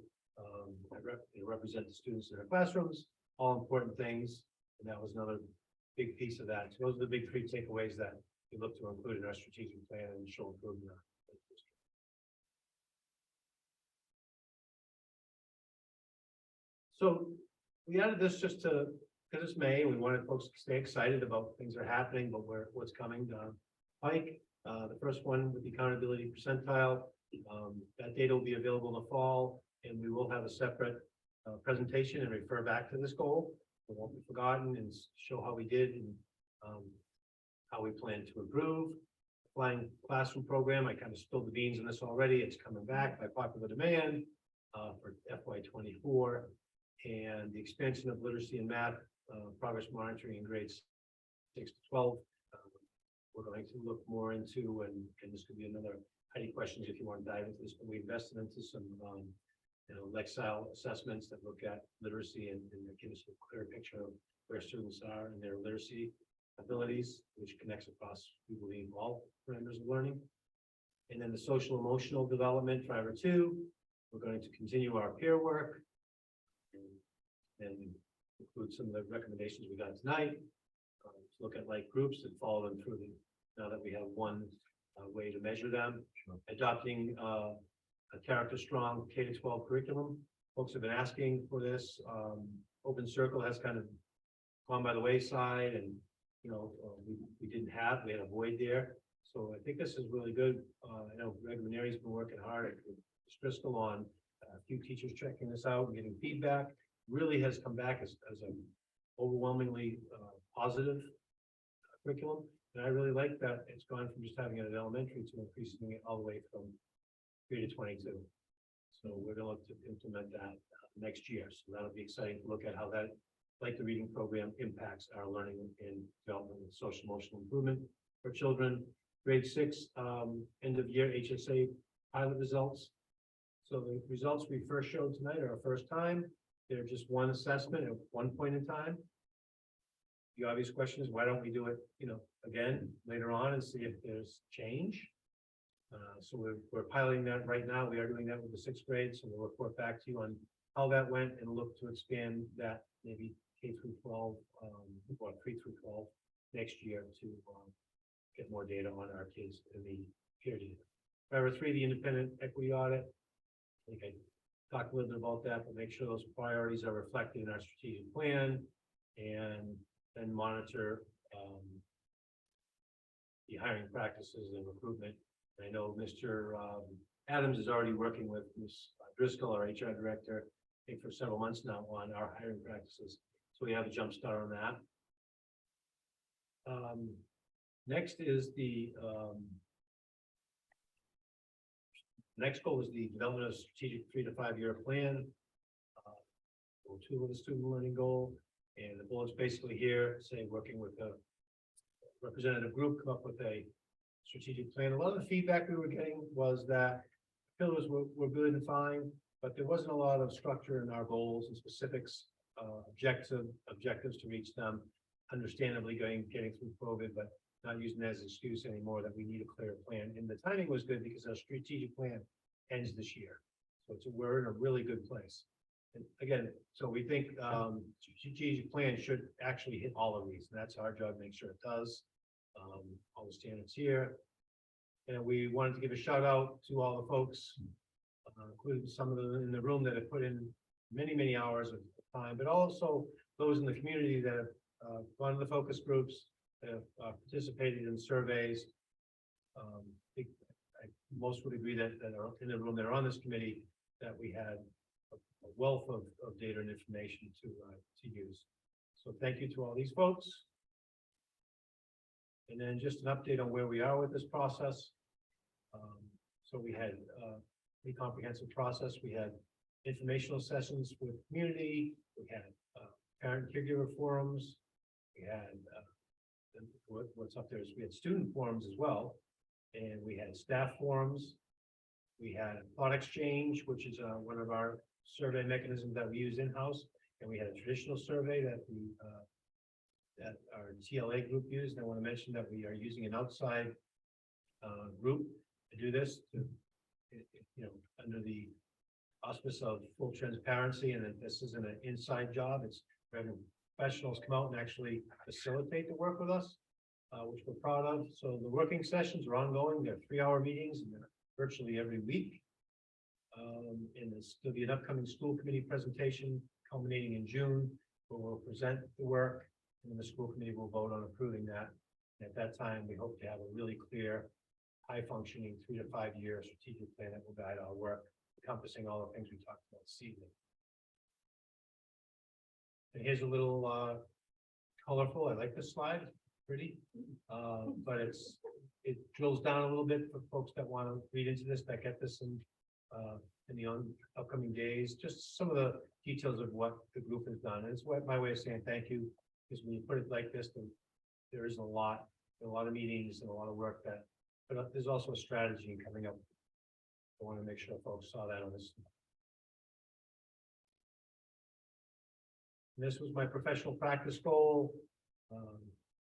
that represent the students in our classrooms, all important things. And that was another big piece of that. So those are the big three takeaways that we look to include in our strategic plan and show improvement. So we added this just to, because it's May, we wanted folks to stay excited about things that are happening, but what's coming down pike. The first one with the accountability percentile. That data will be available in the fall, and we will have a separate presentation and refer back to this goal. It won't be forgotten, and show how we did and how we plan to improve. Flying classroom program, I kind of spilled the beans on this already. It's coming back by popular demand for FY24, and the expansion of literacy and math progress monitoring in grades 6 to 12. We're going to look more into, and this could be another Heidi questions if you want to dive into this, but we invested into some Lexile assessments that look at literacy and give us a clear picture of where students are and their literacy abilities, which connects across, we believe, all parameters of learning. And then the social emotional development, driver 2, we're going to continue our peer work and include some of the recommendations we got tonight. To look at like groups and follow them through now that we have one way to measure them. Sure. Adopting a character strong K-12 curriculum. Folks have been asking for this. Open Circle has kind of gone by the wayside, and we had a void there. So I think this is really good. I know Greg Maneri's been working hard with Driscoll on a few teachers checking this out and getting feedback. Really has come back as an overwhelmingly positive curriculum. And I really like that it's gone from just having it at elementary to increasing it all the way from 3 to 22. So we're going to look to implement that next year. So that'll be exciting to look at how that, like the reading program, impacts our learning and development and social emotional improvement for children. Grade 6, end of year HSA pilot results. So the results we first showed tonight are our first time. They're just one assessment at one point in time. The obvious question is, why don't we do it, again later on and see if there's change? So we're piloting that right now. We are doing that with the 6th grade. So we'll report back to you on how that went and look to expand that maybe K through 12, or 3 through 12 next year to get more data on our kids in the peer data. Driver 3, the independent equity audit. I think I talked a little bit about that, but make sure those priorities are reflected in our strategic plan, and then monitor the hiring practices and recruitment. I know Mr. Adams is already working with Ms. Driscoll, our HR director, I think for several months now on our hiring practices. So we have a jump start on that. Next is the next goal is the development of a strategic 3 to 5 year plan. Goal 2 of the student learning goal. And the bullets basically here say working with a representative group, come up with a strategic plan. A lot of the feedback we were getting was that pillars were good and fine, but there wasn't a lot of structure in our goals and specifics, objectives to reach them. Understandably getting through COVID, but not using that as an excuse anymore that we need a clear plan. And the timing was good because our strategic plan ends this year. So we're in a really good place. And again, so we think strategic plan should actually hit all of these. And that's our job, make sure it does. All the standards here. And we wanted to give a shout out to all the folks, including some of them in the room that have put in many, many hours of time, but also those in the community that have gone to the focus groups, that have participated in surveys. Most would agree that are in the room that are on this committee, that we had a wealth of data and information to use. So thank you to all these folks. And then just an update on where we are with this process. So we had a comprehensive process. We had informational sessions with community. We had parent caregiver forums. We had what's up there is we had student forums as well. And we had staff forums. We had thought exchange, which is one of our survey mechanisms that we use in-house. And we had a traditional survey that that our TLA group used. And I want to mention that we are using an outside group to do this, under the auspice of full transparency, and that this isn't an inside job. It's having professionals come out and actually facilitate the work with us, which we're proud of. So the working sessions are ongoing. They're 3-hour meetings, and they're virtually every week. And there'll be an upcoming school committee presentation culminating in June, where we'll present the work, and then the school committee will vote on approving that. And at that time, we hope to have a really clear, high-functioning 3 to 5 year strategic plan that will guide our work, encompassing all the things we talked about this evening. And here's a little colorful. I like this slide. Pretty, but it drills down a little bit for folks that want to read into this, that get this in the upcoming days. Just some of the details of what the group has done. And it's my way of saying thank you, because when you put it like this, there is a lot of meetings and a lot of work but there's also a strategy coming up. I want to make sure folks saw that on this. And this was my professional practice goal.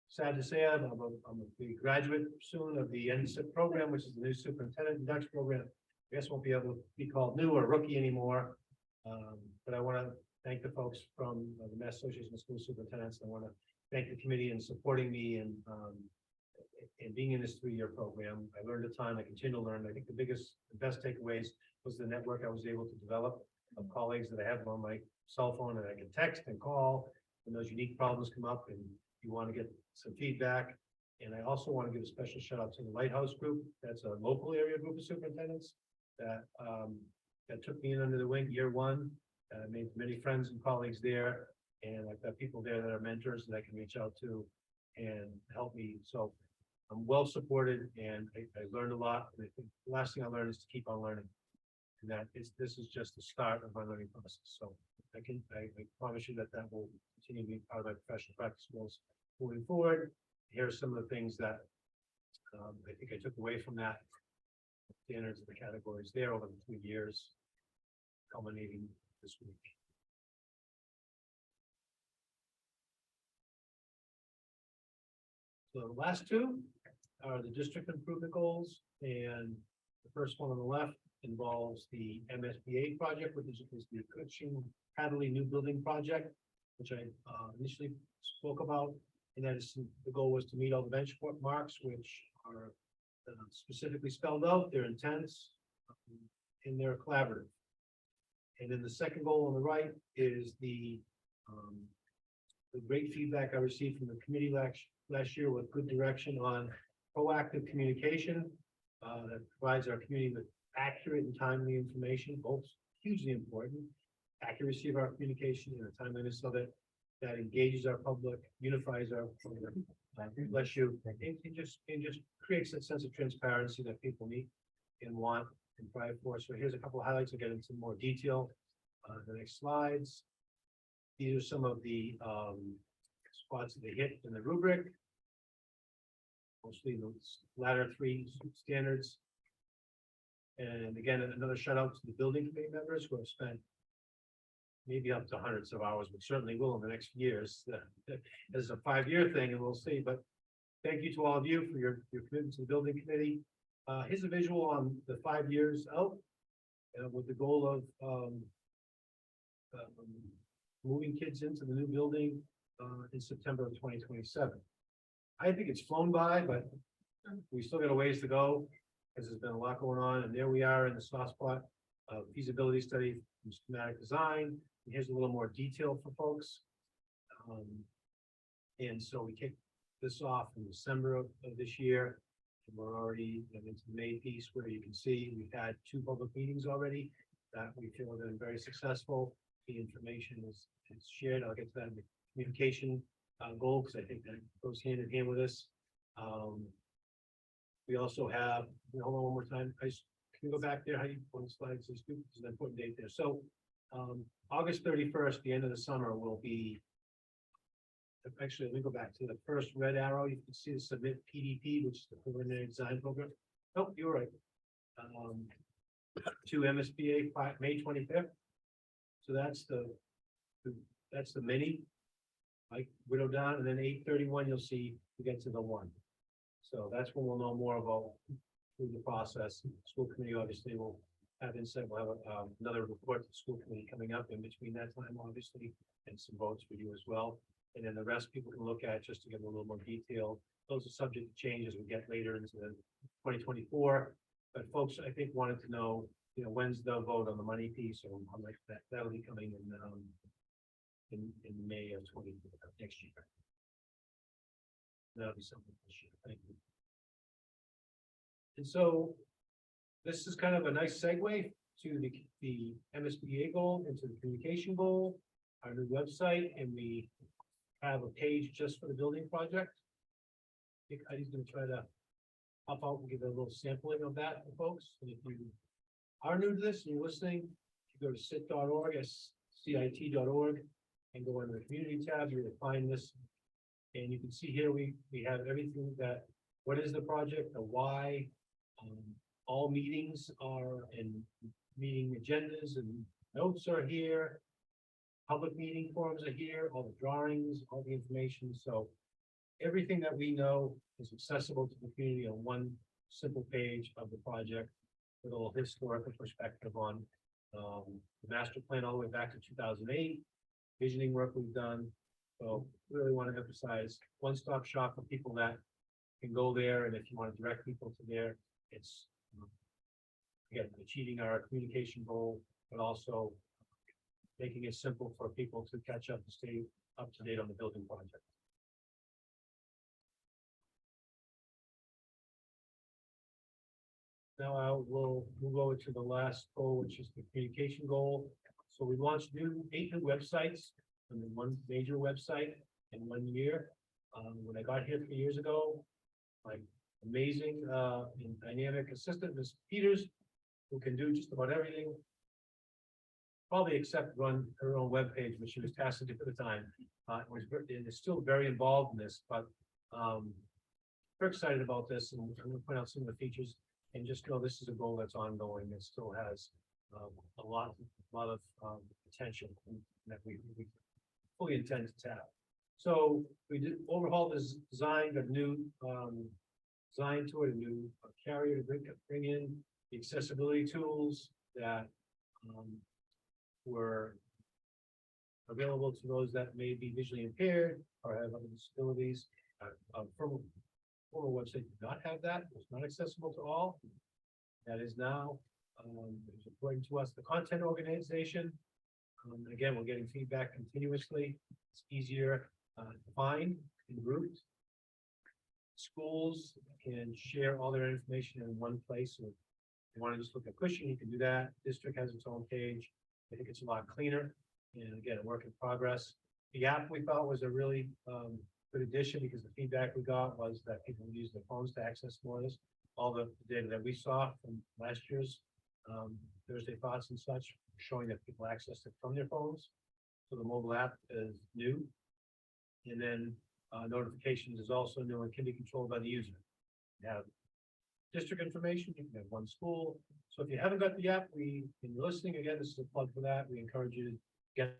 Sad to say, I'm a graduate soon of the NSIP program, which is the new superintendent induction program. I guess won't be able to be called new or rookie anymore. But I want to thank the folks from the Mass Association of School Superintendents. I want to thank the committee in supporting me and being in this 3-year program. I learned a ton. I continue to learn. I think the best takeaways was the network I was able to develop of colleagues that I have on my cell phone, and I can text and call when those unique problems come up and you want to get some feedback. And I also want to give a special shout out to the Lighthouse Group. That's a local area group of superintendents that took me in under the wing year 1. I made many friends and colleagues there, and I've got people there that are mentors that I can reach out to and help me. So I'm well supported, and I learned a lot. And I think the last thing I learned is to keep on learning, and this is just the start of my learning process. So I promise you that will continue to be part of my professional practice goals moving forward. Here are some of the things that I think I took away from that. Standards of the categories there over the 2 years, culminating this week. So the last 2 are the district improvement goals, and the first one on the left involves the MSBA project, which is the Cushing Hadley New Building Project, which I initially spoke about. And that is, the goal was to meet all the benchmarks, which are specifically spelled out. They're intense and they're collaborative. And then the second goal on the right is the great feedback I received from the committee last year with good direction on proactive communication that provides our community with accurate and timely information, both hugely important. Accuracy of our communication and the timeliness of it that engages our public, unifies our public, bless you, and just creates that sense of transparency that people need and want and strive for. So here's a couple of highlights. I'll get into more detail the next slides. These are some of the spots that they hit in the rubric. Mostly the latter 3 standards. And again, another shout out to the building committee members who have spent maybe up to hundreds of hours, but certainly will in the next years. This is a 5-year thing, and we'll see. But thank you to all of you for your commitment to the building committee. Here's a visual on the 5 years out with the goal of moving kids into the new building in September of 2027. I think it's flown by, but we still got a ways to go. because there's been a lot going on, and there we are in the soft spot of feasibility study from schematic design. And here's a little more detail for folks. And so we kicked this off in December of this year. And we're already into the May piece where you can see we've had 2 public meetings already that we feel have been very successful. The information is shared. I'll get to that in the communication goal, because I think that goes hand in hand with this. We also have, hold on one more time. Can you go back there? How do you, one slide says, there's an important date there. So August 31st, the end of the summer will be, actually, let me go back to the first red arrow. You can see the submit PDP, which is the preliminary design program. Oh, you're right. To MSBA May 25th. So that's the mini, like whittle down, and then 8/31, you'll see we get to the 1. So that's when we'll know more about through the process. School committee obviously will have insight. We'll have another report to the school committee coming up in between that time, obviously, and some votes for you as well. And then the rest people can look at just to get a little more detail. Those are subject to change as we get later into 2024. But folks, I think, wanted to know, when's the vote on the money piece, or how much that'll be coming in May of next year. That'll be something this year. Thank you. And so this is kind of a nice segue to the MSBA goal, into the communication goal, our new website, and we have a page just for the building project. I think Heidi's going to try to pop out and give a little sampling of that for folks. And if you are new to this and you're listening, you go to cit.org, cit.org, and go into the community tab, you're going to find this. And you can see here we have everything that, what is the project, the why, all meetings are, and meeting agendas and notes are here. Public meeting forums are here, all the drawings, all the information. So everything that we know is accessible to the community on one simple page of the project, with a little historical perspective on the master plan all the way back to 2008, visioning work we've done. So really want to emphasize one-stop shop for people that can go there, and if you want to direct people to there, it's again achieving our communication goal, but also making it simple for people to catch up, to stay up to date on the building project. Now I will move over to the last goal, which is the communication goal. So we launched 8 new websites, and then 1 major website in 1 year. When I got here 3 years ago, my amazing and dynamic assistant, Ms. Peters, who can do just about everything, probably except run her own webpage, which she was tasked to do at the time. Is still very involved in this, but we're excited about this, and I'm going to point out some of the features. And just know this is a goal that's ongoing. It still has a lot of potential that we fully intend to tap. So we did overhaul this design, got a new design to it, a new carrier to bring in the accessibility tools that were available to those that may be visually impaired or have other disabilities. From former website did not have that. It was not accessible to all. That is now, according to us, the content organization. Again, we're getting feedback continuously. It's easier to find and route. Schools can share all their information in one place. So if you want to just look at Cushing, you can do that. District has its own page. I think it's a lot cleaner. And again, a work in progress. The app we thought was a really good addition, because the feedback we got was that people use their phones to access more of this. All the data that we saw from last year's Thursday Thoughts and such, showing that people access it from their phones. So the mobile app is new. And then notifications is also new and can be controlled by the user. You have district information, you can have one school. So if you haven't got the app, and you're listening, again, this is a plug for that. We encourage you to get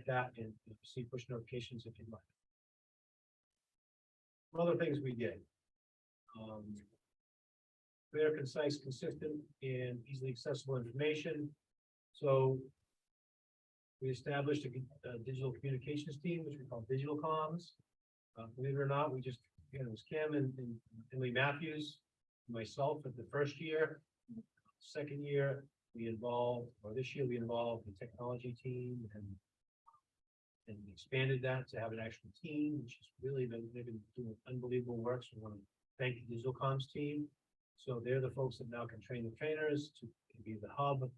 that and see push notifications if you'd like. Other things we did. Clear, concise, consistent, and easily accessible information. So we established a digital communications team, which we call Digital Comms. Believe it or not, it was Kim and Emily Matthews myself at the first year. Second year, we involved, or this year we involved the technology team and expanded that to have an actual team, which has really been, they've been doing unbelievable work. So I want to thank the digital comms team. So they're the folks that now can train the trainers to be the hub,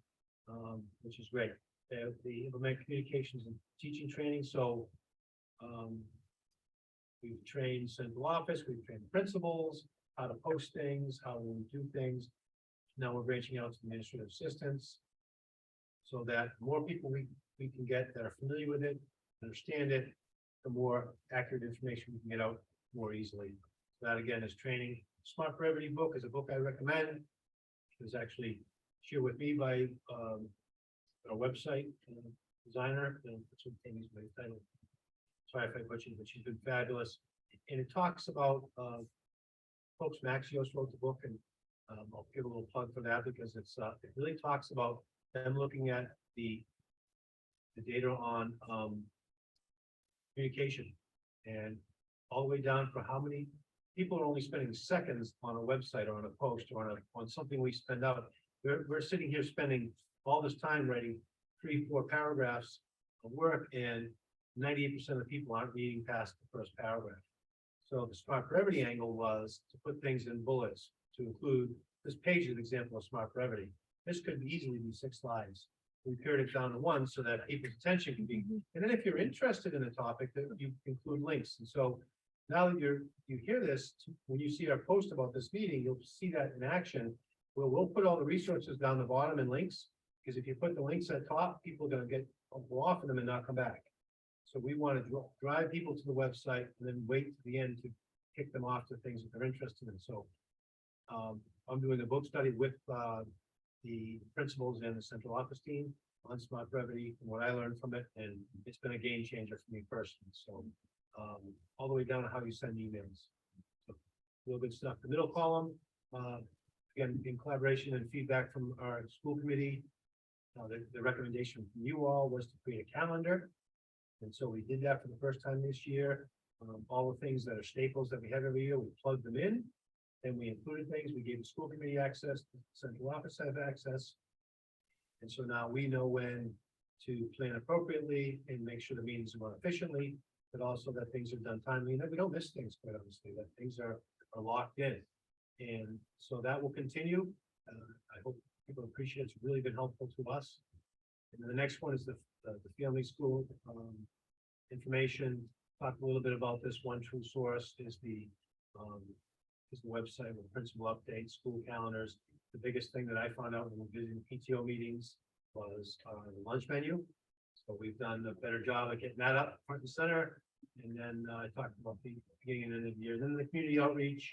which is great. They implement communications and teaching training. So we've trained central office, we've trained principals, how to post things, how to do things. Now we're branching out to administrative assistants so that the more people we can get that are familiar with it, understand it, the more accurate information we can get out more easily. So that again is training. Smart Brevity book is a book I recommend. It was actually shared with me by our website designer, and some things by the title. Sorry if I butchered, but she's been fabulous. And it talks about folks, Maxios wrote the book, and I'll give a little plug for that because it's it really talks about them looking at the data on communication and all the way down for how many people are only spending seconds on a website or on a post or on something we spend out. We're sitting here spending all this time writing 3-4 paragraphs of work, and 98% of the people aren't reading past the first paragraph. So the smart brevity angle was to put things in bullets, to include this page is an example of smart brevity. This could easily be 6 slides. We pared it down to 1 so that people's attention can be, and then if you're interested in a topic, that you include links. And so now that you hear this, when you see our post about this meeting, you'll see that in action. We'll put all the resources down the bottom and links, because if you put the links at top, people are going to go off of them and not come back. So we want to drive people to the website and then wait to the end to kick them off to things that they're interested in. So I'm doing a book study with the principals and the central office team on smart brevity and what I learned from it, and it's been a game changer for me personally. So all the way down to how you send emails. So, real good stuff. The middle column, again, in collaboration and feedback from our school committee, the recommendation from you all was to create a calendar. And so we did that for the first time this year. All the things that are staples that we have every year, we plugged them in. Then we included things, we gave the school committee access, the central office have access. And so now we know when to plan appropriately and make sure the meetings run efficiently, but also that things are done timely and that we don't miss things, quite honestly, that things are locked in. And so that will continue. I hope people appreciate it's really been helpful to us. And then the next one is the family school information. Talk a little bit about this. One true source is the website with principal updates, school calendars. The biggest thing that I found out when we visited PTO meetings was the lunch menu. So we've done a better job of getting that up front and center. And then I talked about the beginning and end of the year. Then the community outreach,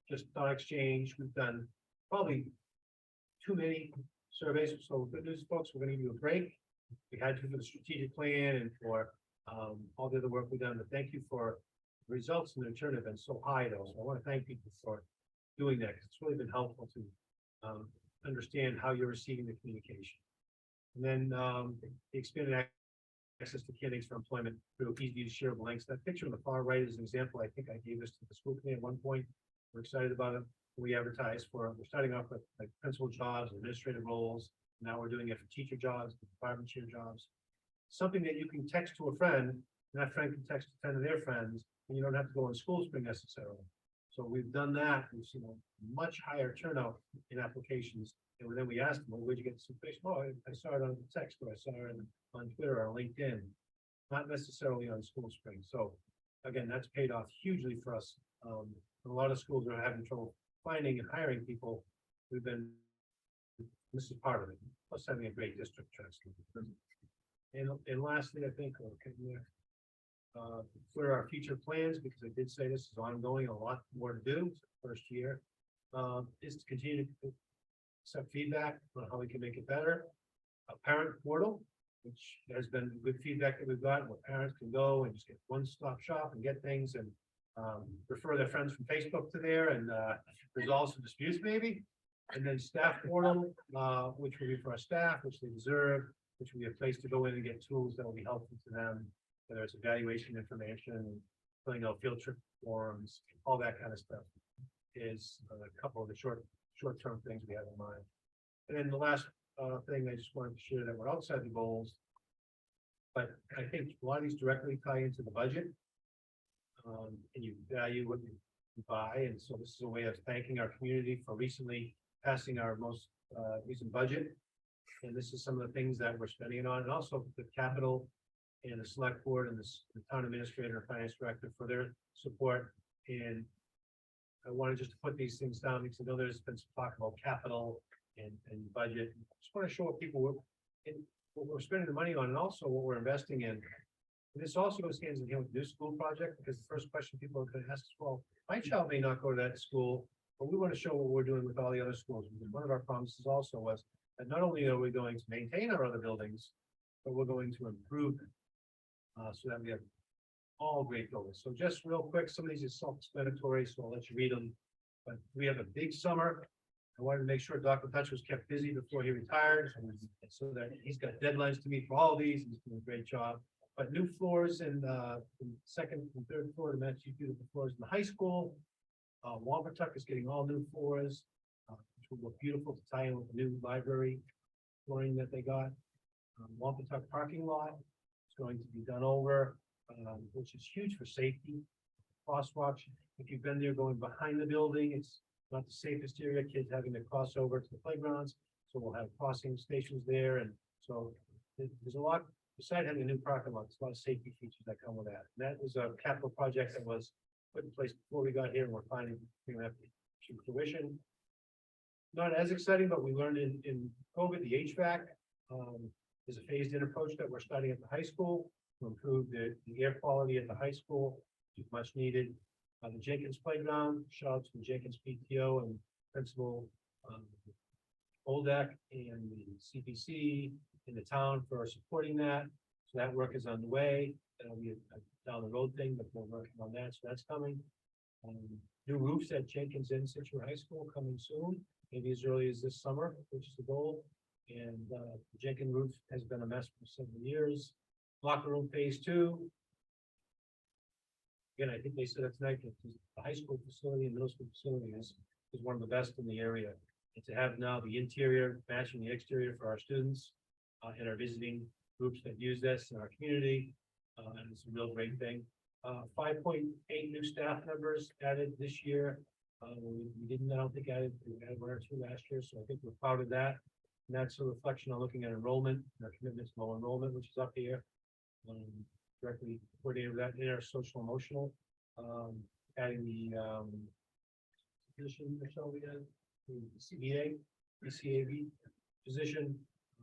just thought exchange. We've done probably too many surveys. So good news, folks, we're going to give you a break. We had to for the strategic plan and for all the other work we've done. But thank you for the results, and the return have been so high, though. So I want to thank people for doing that, because it's really been helpful to understand how you're receiving the communication. And then the expanded access to candidates for employment through easy to shareable links. That picture on the far right is an example. I think I gave this to the school committee at one point. We're excited about it. We advertise for, we're starting off with like principal jobs, administrative roles. Now we're doing it for teacher jobs, department chair jobs. Something that you can text to a friend, and that friend can text to 10 of their friends, and you don't have to go on School Spring necessarily. So we've done that. We've seen a much higher turnout in applications. And then we asked them, well, where'd you get this information? Oh, I saw it on text, or I saw it on Twitter or LinkedIn, not necessarily on School Spring. So again, that's paid off hugely for us. A lot of schools are having trouble finding and hiring people. This is part of it, plus having a great district trust. And lastly, I think, for our future plans, because I did say this is ongoing, a lot more to do. First year is to continue to accept feedback on how we can make it better. A parent portal, which has been good feedback that we've gotten, where parents can go and just get one-stop shop and get things and refer their friends from Facebook to there and resolve some disputes maybe. And then staff portal, which will be for our staff, which they deserve, which will be a place to go in and get tools that will be helpful to them, whether it's evaluation information, filling out field trip forms, all that kind of stuff. is a couple of the short-term things we have in mind. And then the last thing I just wanted to share that we're outside the goals. But I think a lot of these directly tie into the budget. And you value what you buy, and so this is a way of thanking our community for recently passing our most recent budget. And this is some of the things that we're spending it on, and also the capital and the select board and the town administrator and finance director for their support. And I wanted just to put these things down because I know there's been some talk about capital and budget. Just want to show what people what we're spending the money on and also what we're investing in. And this also goes hands in hand with the new school project, because the first question people are going to ask is, well, my child may not go to that school, but we want to show what we're doing with all the other schools. Because one of our promises also was that not only are we going to maintain our other buildings, but we're going to improve them. So that we have all great buildings. So just real quick, some of these are self-explanatory, so I'll let you read them. But we have a big summer. I wanted to make sure Dr. Touch was kept busy before he retired, so that he's got deadlines to meet for all these. He's doing a great job. But new floors in second and third floor, to match these beautiful floors in the high school. Wampatuck is getting all new floors, which will look beautiful to tie in with the new library flooring that they got. Wampatuck parking lot is going to be done over, which is huge for safety. Crosswalks, if you've been there going behind the building, it's not the safest area, kids having to cross over to the playgrounds. So we'll have crossing stations there, and so there's a lot. Besides having a new parking lot, there's a lot of safety features that come with that. And that was a capital project that was put in place before we got here, and we're finally bringing that to fruition. Not as exciting, but we learned in COVID, the HVAC is a phased-in approach that we're starting at the high school to improve the air quality at the high school, which is much needed. The Jenkins playground, shout out to the Jenkins PTO and Principal Oldak and the CPC in the town for supporting that. So that work is underway. That'll be a down the road thing, but we're working on that, so that's coming. New roofs at Jenkins and Scituate High School coming soon, maybe as early as this summer, which is the goal. And the Jenkins roof has been a mess for several years. Locker room phase 2. Again, I think they said that tonight that the high school facility and middle school facility is one of the best in the area. And to have now the interior matching the exterior for our students and our visiting groups that use this in our community, and it's a real great thing. 5.8 new staff members added this year. We didn't, I don't think, we had 1 or 2 last year, so I think we're proud of that. And that's a reflection on looking at enrollment, our commitment to low enrollment, which is up here. Directly coordinated with that in our social emotional, adding the position or so we had the CBA, BCAB position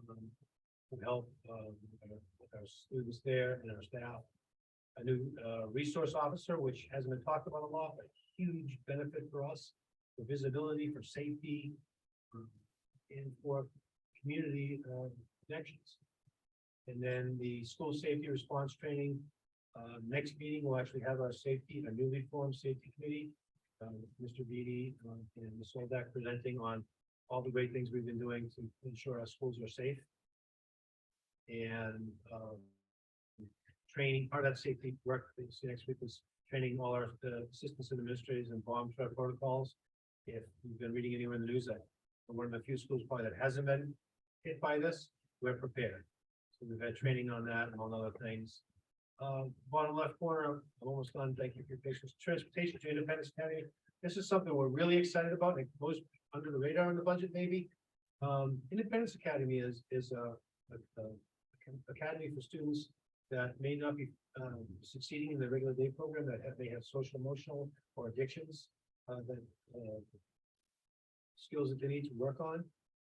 to help with our students there and our staff. A new resource officer, which hasn't been talked about a lot, but huge benefit for us for visibility, for safety, and for community connections. And then the school safety response training. Next meeting, we'll actually have our newly formed safety committee. Mr. Beatty and Ms. Soldak presenting on all the great things we've been doing to ensure our schools are safe. And training, part of that safety work that you see next week is training all our assistants and administrators and bomb threat protocols. If you've been reading anywhere in the news that we're one of the few schools probably that hasn't been hit by this, we're prepared. So we've had training on that, among other things. Bottom left corner, I'm almost done. Thank you for your patience. Transportation to Independence County. This is something we're really excited about. It goes under the radar in the budget, maybe. Independence Academy is a academy for students that may not be succeeding in the regular day program, that may have social, emotional, or addictions, skills that they need to work on.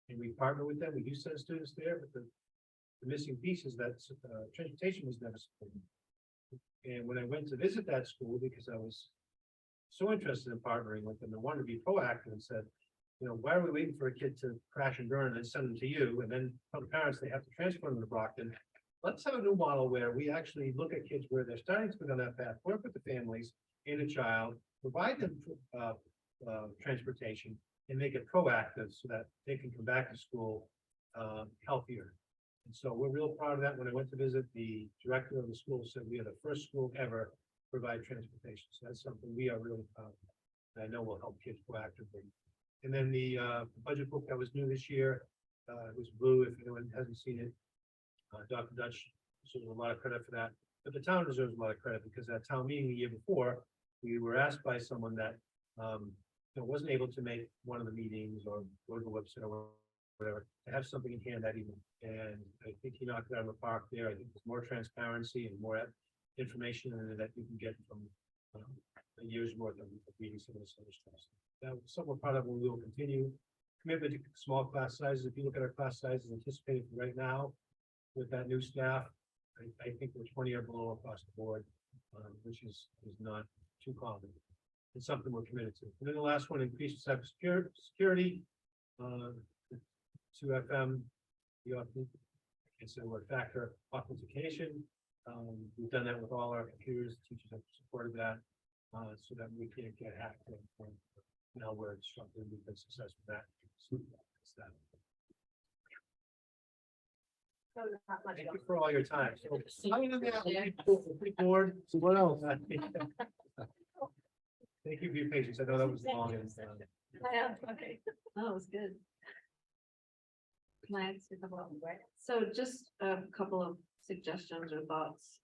And we partner with them. We do send students there, but the missing piece is that transportation was never supported. And when I went to visit that school, because I was so interested in partnering with them and wanted to be proactive, and said, you know, why are we waiting for a kid to crash and burn and send them to you, and then tell the parents they have to transfer them to Brockton? Let's have a new model where we actually look at kids where they're starting to go down that path, work with the families and the child, provide them transportation, and make it proactive so that they can come back to school healthier. And so we're real proud of that. When I went to visit, the director of the school said we are the first school ever to provide transportation. So that's something we are really proud of. that I know will help kids proactively. And then the budget book that was new this year, it was blue, if anyone hasn't seen it. Dr. Dutch deserves a lot of credit for that, but the town deserves a lot of credit because at town meeting the year before, we were asked by someone that wasn't able to make one of the meetings or go to the website or whatever, to have something in hand that evening. And I think he knocked it out of the park there. I think there's more transparency and more information that you can get from a year's worth of reading some of this other stuff. That was something we're proud of, and we will continue. Commitment to small class sizes. If you look at our class sizes anticipated right now with that new staff, I think we're 20 or below across the board, which is not too common. It's something we're committed to. And then the last one, increase cybersecurity. 2FM, I can't say the word factor, authentication. We've done that with all our computers. Teachers have supported that so that we can't get hacked. Now we're instructed, we've been successful with that. So that's that. Thank you for all your time. So, other than that, we're pretty bored. So what else? Thank you for your patience. I know that was long. Okay. That was good. Can I ask a couple of them? So just a couple of suggestions or thoughts.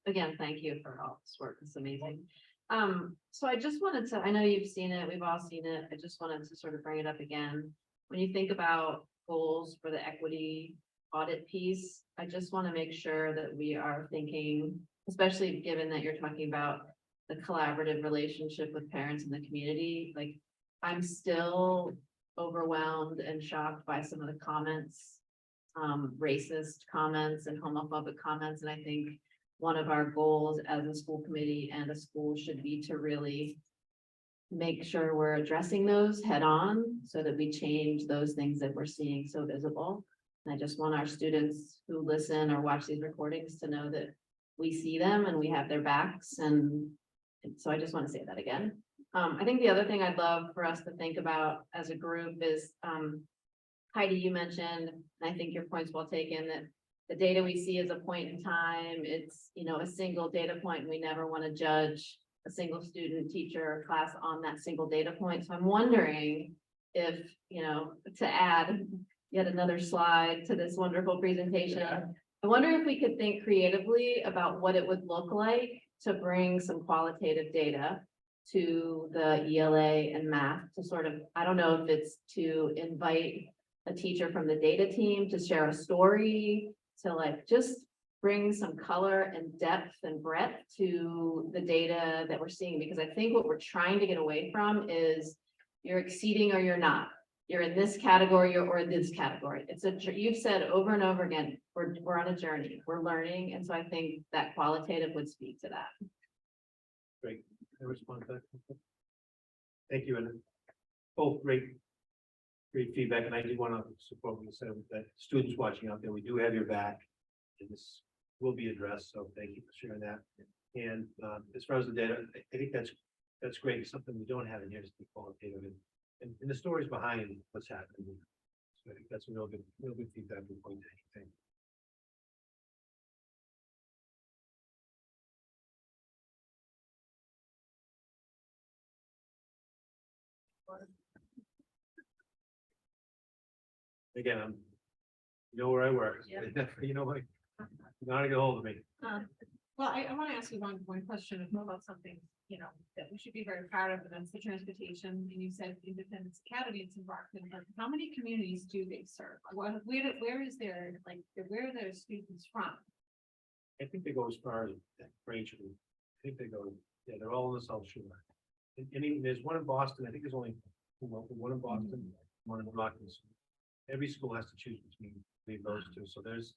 Again, thank you for all this work. It's amazing. So I just wanted to, I know you've seen it, we've all seen it. I just wanted to sort of bring it up again. When you think about goals for the equity audit piece, I just want to make sure that we are thinking, especially given that you're talking about the collaborative relationship with parents in the community, like I'm still overwhelmed and shocked by some of the comments, racist comments and homophobic comments. And I think one of our goals as a school committee and a school should be to really make sure we're addressing those head on so that we change those things that we're seeing so visible. And I just want our students who listen or watch these recordings to know that we see them and we have their backs. And so I just want to say that again. I think the other thing I'd love for us to think about as a group is, Heidi, you mentioned, and I think your point's well taken, that the data we see is a point in time. It's, a single data point. We never want to judge a single student, teacher, or class on that single data point. So I'm wondering if, to add yet another slide to this wonderful presentation, I wonder if we could think creatively about what it would look like to bring some qualitative data to the ELA and math to sort of, I don't know if it's to invite a teacher from the data team to share a story, to like just bring some color and depth and breadth to the data that we're seeing, because I think what we're trying to get away from is you're exceeding or you're not. You're in this category or in this category. You've said over and over again, we're on a journey, we're learning. And so I think that qualitative would speak to that. Great. I respond to that. Thank you. And both great feedback. And I do want to support what you said with that students watching out there. We do have your back and this will be addressed. So thank you for sharing that. And as far as the data, I think that's great. It's something we don't have in here is the qualitative and the stories behind what's happening. So I think that's a real good feedback. Good point. Thank you. Again, where I work. Yeah. You know how to get a hold of me. Well, I want to ask you one question about something, that we should be very proud of, and that's the transportation. And you said Independence Academy, it's in Brockton, but how many communities do they serve? Where is their, where are their students from? I think they go as far as Braintree. I think they go, they're all in the South Shore. And even there's one in Boston. I think there's only one in Boston, one in Brockton. Every school has to choose between those two. So there's,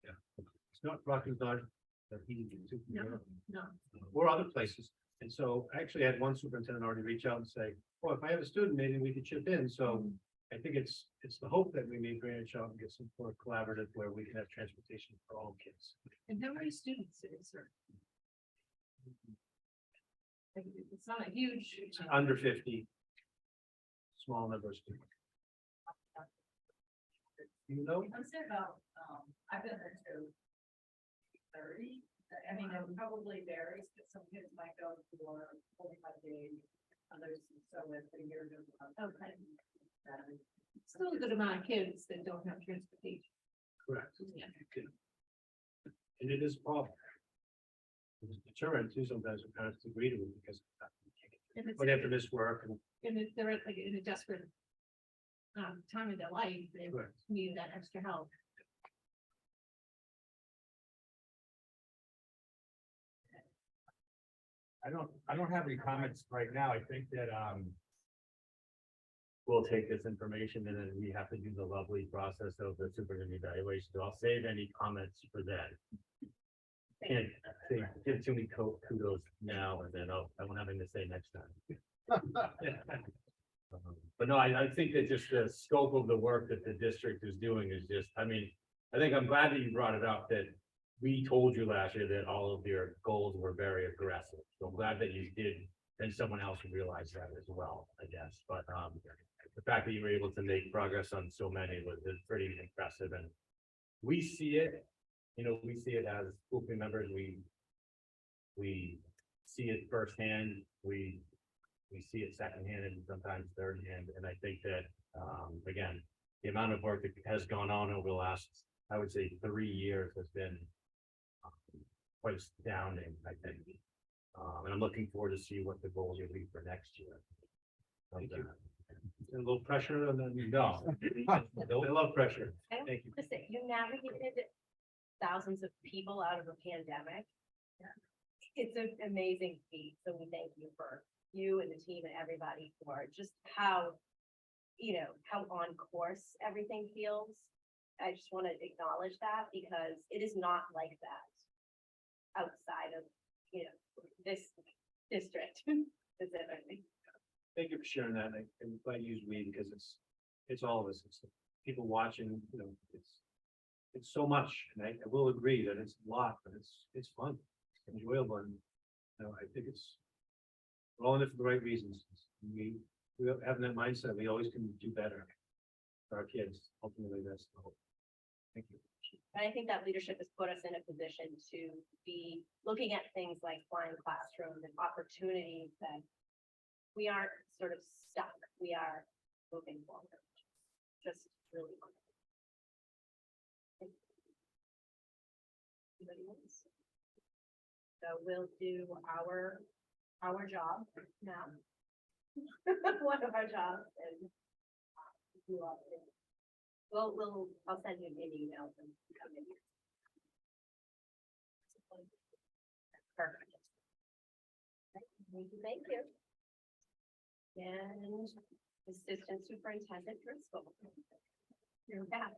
it's not Brockton's not easy to No. or other places. And so I actually had one superintendent already reach out and say, well, if I have a student, maybe we could chip in. So I think it's the hope that we may branch out and get some more collaborative where we can have transportation for all kids. And how many students do they serve? It's not a huge. It's under 50, small number of students. I'm saying about, I've been there too. 30. I mean, it probably varies, but some kids might go for 45 days, others, so with a year ago. Okay. Still a good amount of kids that don't have transportation. Correct. Yeah. And it is a problem. It's deterrent too, sometimes the parents agree to it because If it's, when after this work and. and if they're like in a desperate time of their life, they Correct. need that extra help. I don't have any comments right now. I think that, we'll take this information and then we have to do the lovely process of the superintendent evaluation. So I'll save any comments for that. Can't say, give too many kudos now and then I won't have anything to say next time. But no, I think that just the scope of the work that the district is doing is just, I mean, I think I'm glad that you brought it up, that we told you last year that all of your goals were very aggressive. So I'm glad that you did, and someone else realized that as well, I guess. But the fact that you were able to make progress on so many was pretty impressive. And we see it, you know, we see it as school committee members. We see it firsthand. We see it secondhand and sometimes thirdhand. And I think that, again, the amount of work that has gone on over the last, I would say, 3 years has been quite astounding, I think. And I'm looking forward to see what the goals will be for next year. Thank you. A little pressure on them. No. I love pressure. Thank you. Listen, you navigated thousands of people out of a pandemic. It's an amazing feat, so we thank you for you and the team and everybody for just how, how on course everything feels. I just want to acknowledge that because it is not like that outside of, this district specifically. Thank you for sharing that. I'm glad you used we because it's all of us. It's the people watching, it's so much. And I will agree that it's a lot, but it's fun, it's enjoyable. And, I think we're all in it for the right reasons. We having that mindset, we always can do better for our kids. Ultimately, that's the hope. Thank you. And I think that leadership has put us in a position to be looking at things like flying classrooms and opportunities that we aren't sort of stuck. We are moving forward. Just really wonderful. Anybody else? So we'll do our job now. One of our jobs and I'll send you an email and come in. Perfect. Thank you. And Assistant Superintendent Driscoll. You're back.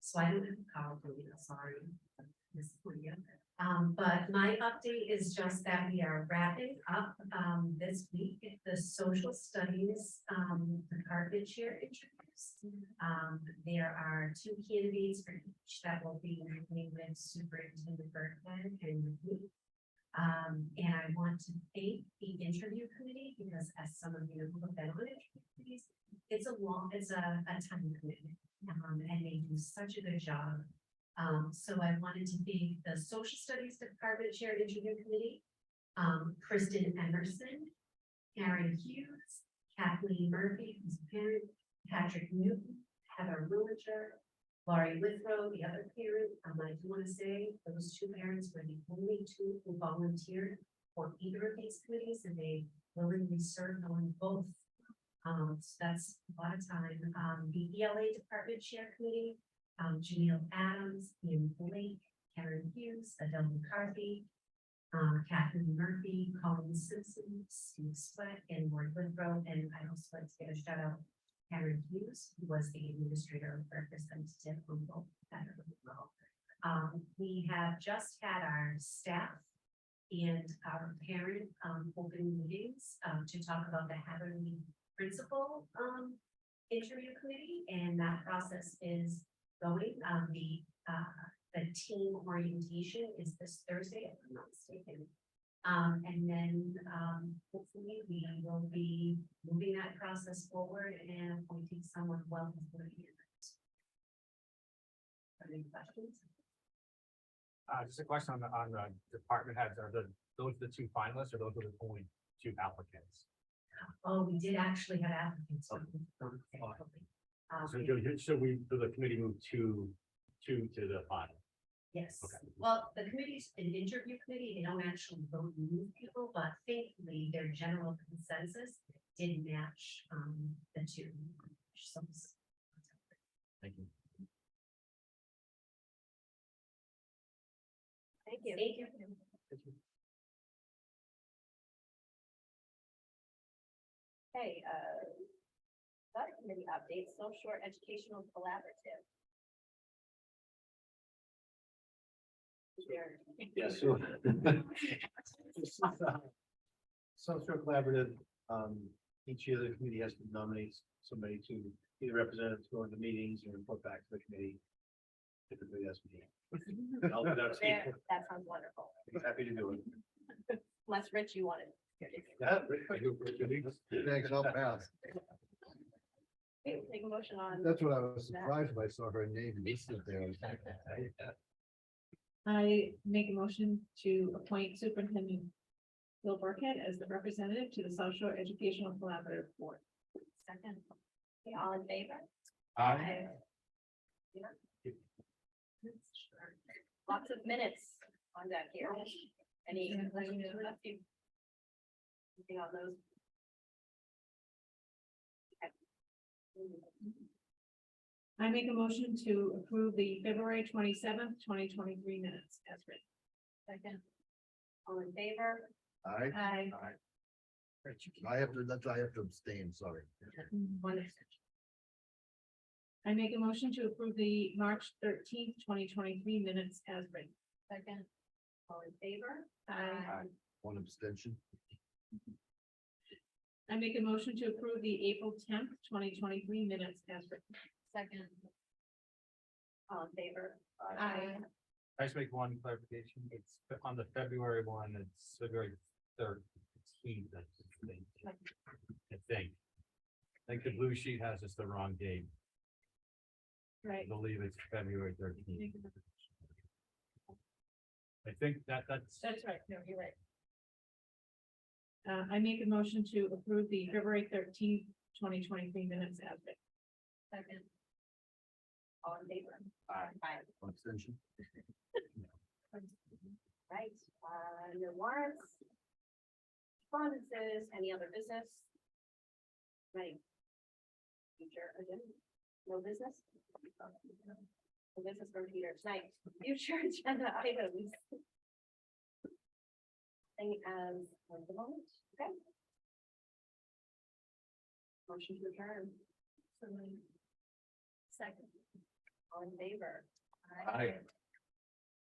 So I don't have a PowerPoint, sorry, Miss Leah. But my update is just that we are wrapping up this week the social studies department chair interviews. There are 2 candidates for each that will be meeting with Superintendent Berkman and with me. And I want to thank the interview committee because, as some of you who have been on interview committees, it's a time commitment, and they do such a good job. So I wanted to thank the Social Studies Department Chair Interview Committee, Kristen Emerson, Karen Hughes, Kathleen Murphy, who's a parent, Patrick Newton, Heather Rulinger, Laurie Withrow, the other parent. I do want to say those 2 parents were the only 2 who volunteered for either of these committees, and they willingly served on both. So that's a lot of time. The ELA Department Chair Committee, Janelle Adams, Ian Blake, Karen Hughes, Adele McCarthy, Kathleen Murphy, Colin Simpson, Steve Sweat, and Laurie Withrow. And I also like to give a shout out to Karen Hughes, who was the administrator representative on both that as well. We have just had our staff and our parent open meetings to talk about the Hatherley Principal Interview Committee, and that process is going. The team orientation is this Thursday, if I'm not mistaken. And then hopefully we will be moving that process forward and appointing someone well before the end. Any questions? Just a question on the department heads, are those the two finalists or those are the only two applicants? Oh, we did actually have applicants. So the committee move two to the final? Yes, Okay. well, the committee's an interview committee, they don't actually vote and move people, but thankfully their general consensus did match, the two. So, Thank you. Thank you. thank you. Okay, subcommittee updates, South Shore Educational Collaborative. Is there- Yeah, so. South Shore Collaborative, each year the committee has to nominate somebody to either represent us, go into meetings or report back to the committee. Typically, that's me. I'll do that. There, that sounds wonderful. Happy to do it. Unless Rich, you wanted. Yeah. Thanks, I'll pass. Okay, we'll take a motion on. That's what I was surprised when I saw her name listed there. I make a motion to appoint Superintendent Bill Burkhead as the representative to the South Shore Educational Collaborative Board. Second. Okay, all in favor? Aye. Yeah. Lots of minutes on deck here. Any? Anything on those? Okay. I make a motion to approve the February 27th, 2023 minutes as written. Second. All in favor? Aye. I have to abstain, sorry. One abstention. I make a motion to approve the March 13th, 2023 minutes as written. Second. All in favor? Aye. One abstention. I make a motion to approve the April 10th, 2023 minutes as written. Second. All in favor? Aye. I just make one clarification. It's on the February one, it's February 13th. I think the blue sheet has just the wrong date. Right. I believe it's February 13th. I think that's. That's right. No, you're right. I make a motion to approve the February 13th, 2023 minutes as written. Second. All in favor? Aye. One abstention. Right, no warrants. Responses, any other business? Right. Future agenda, no business? No business from Peter tonight. Future agenda items. Thing as of the moment, okay? Motion to adjourn. Second. All in favor? Aye.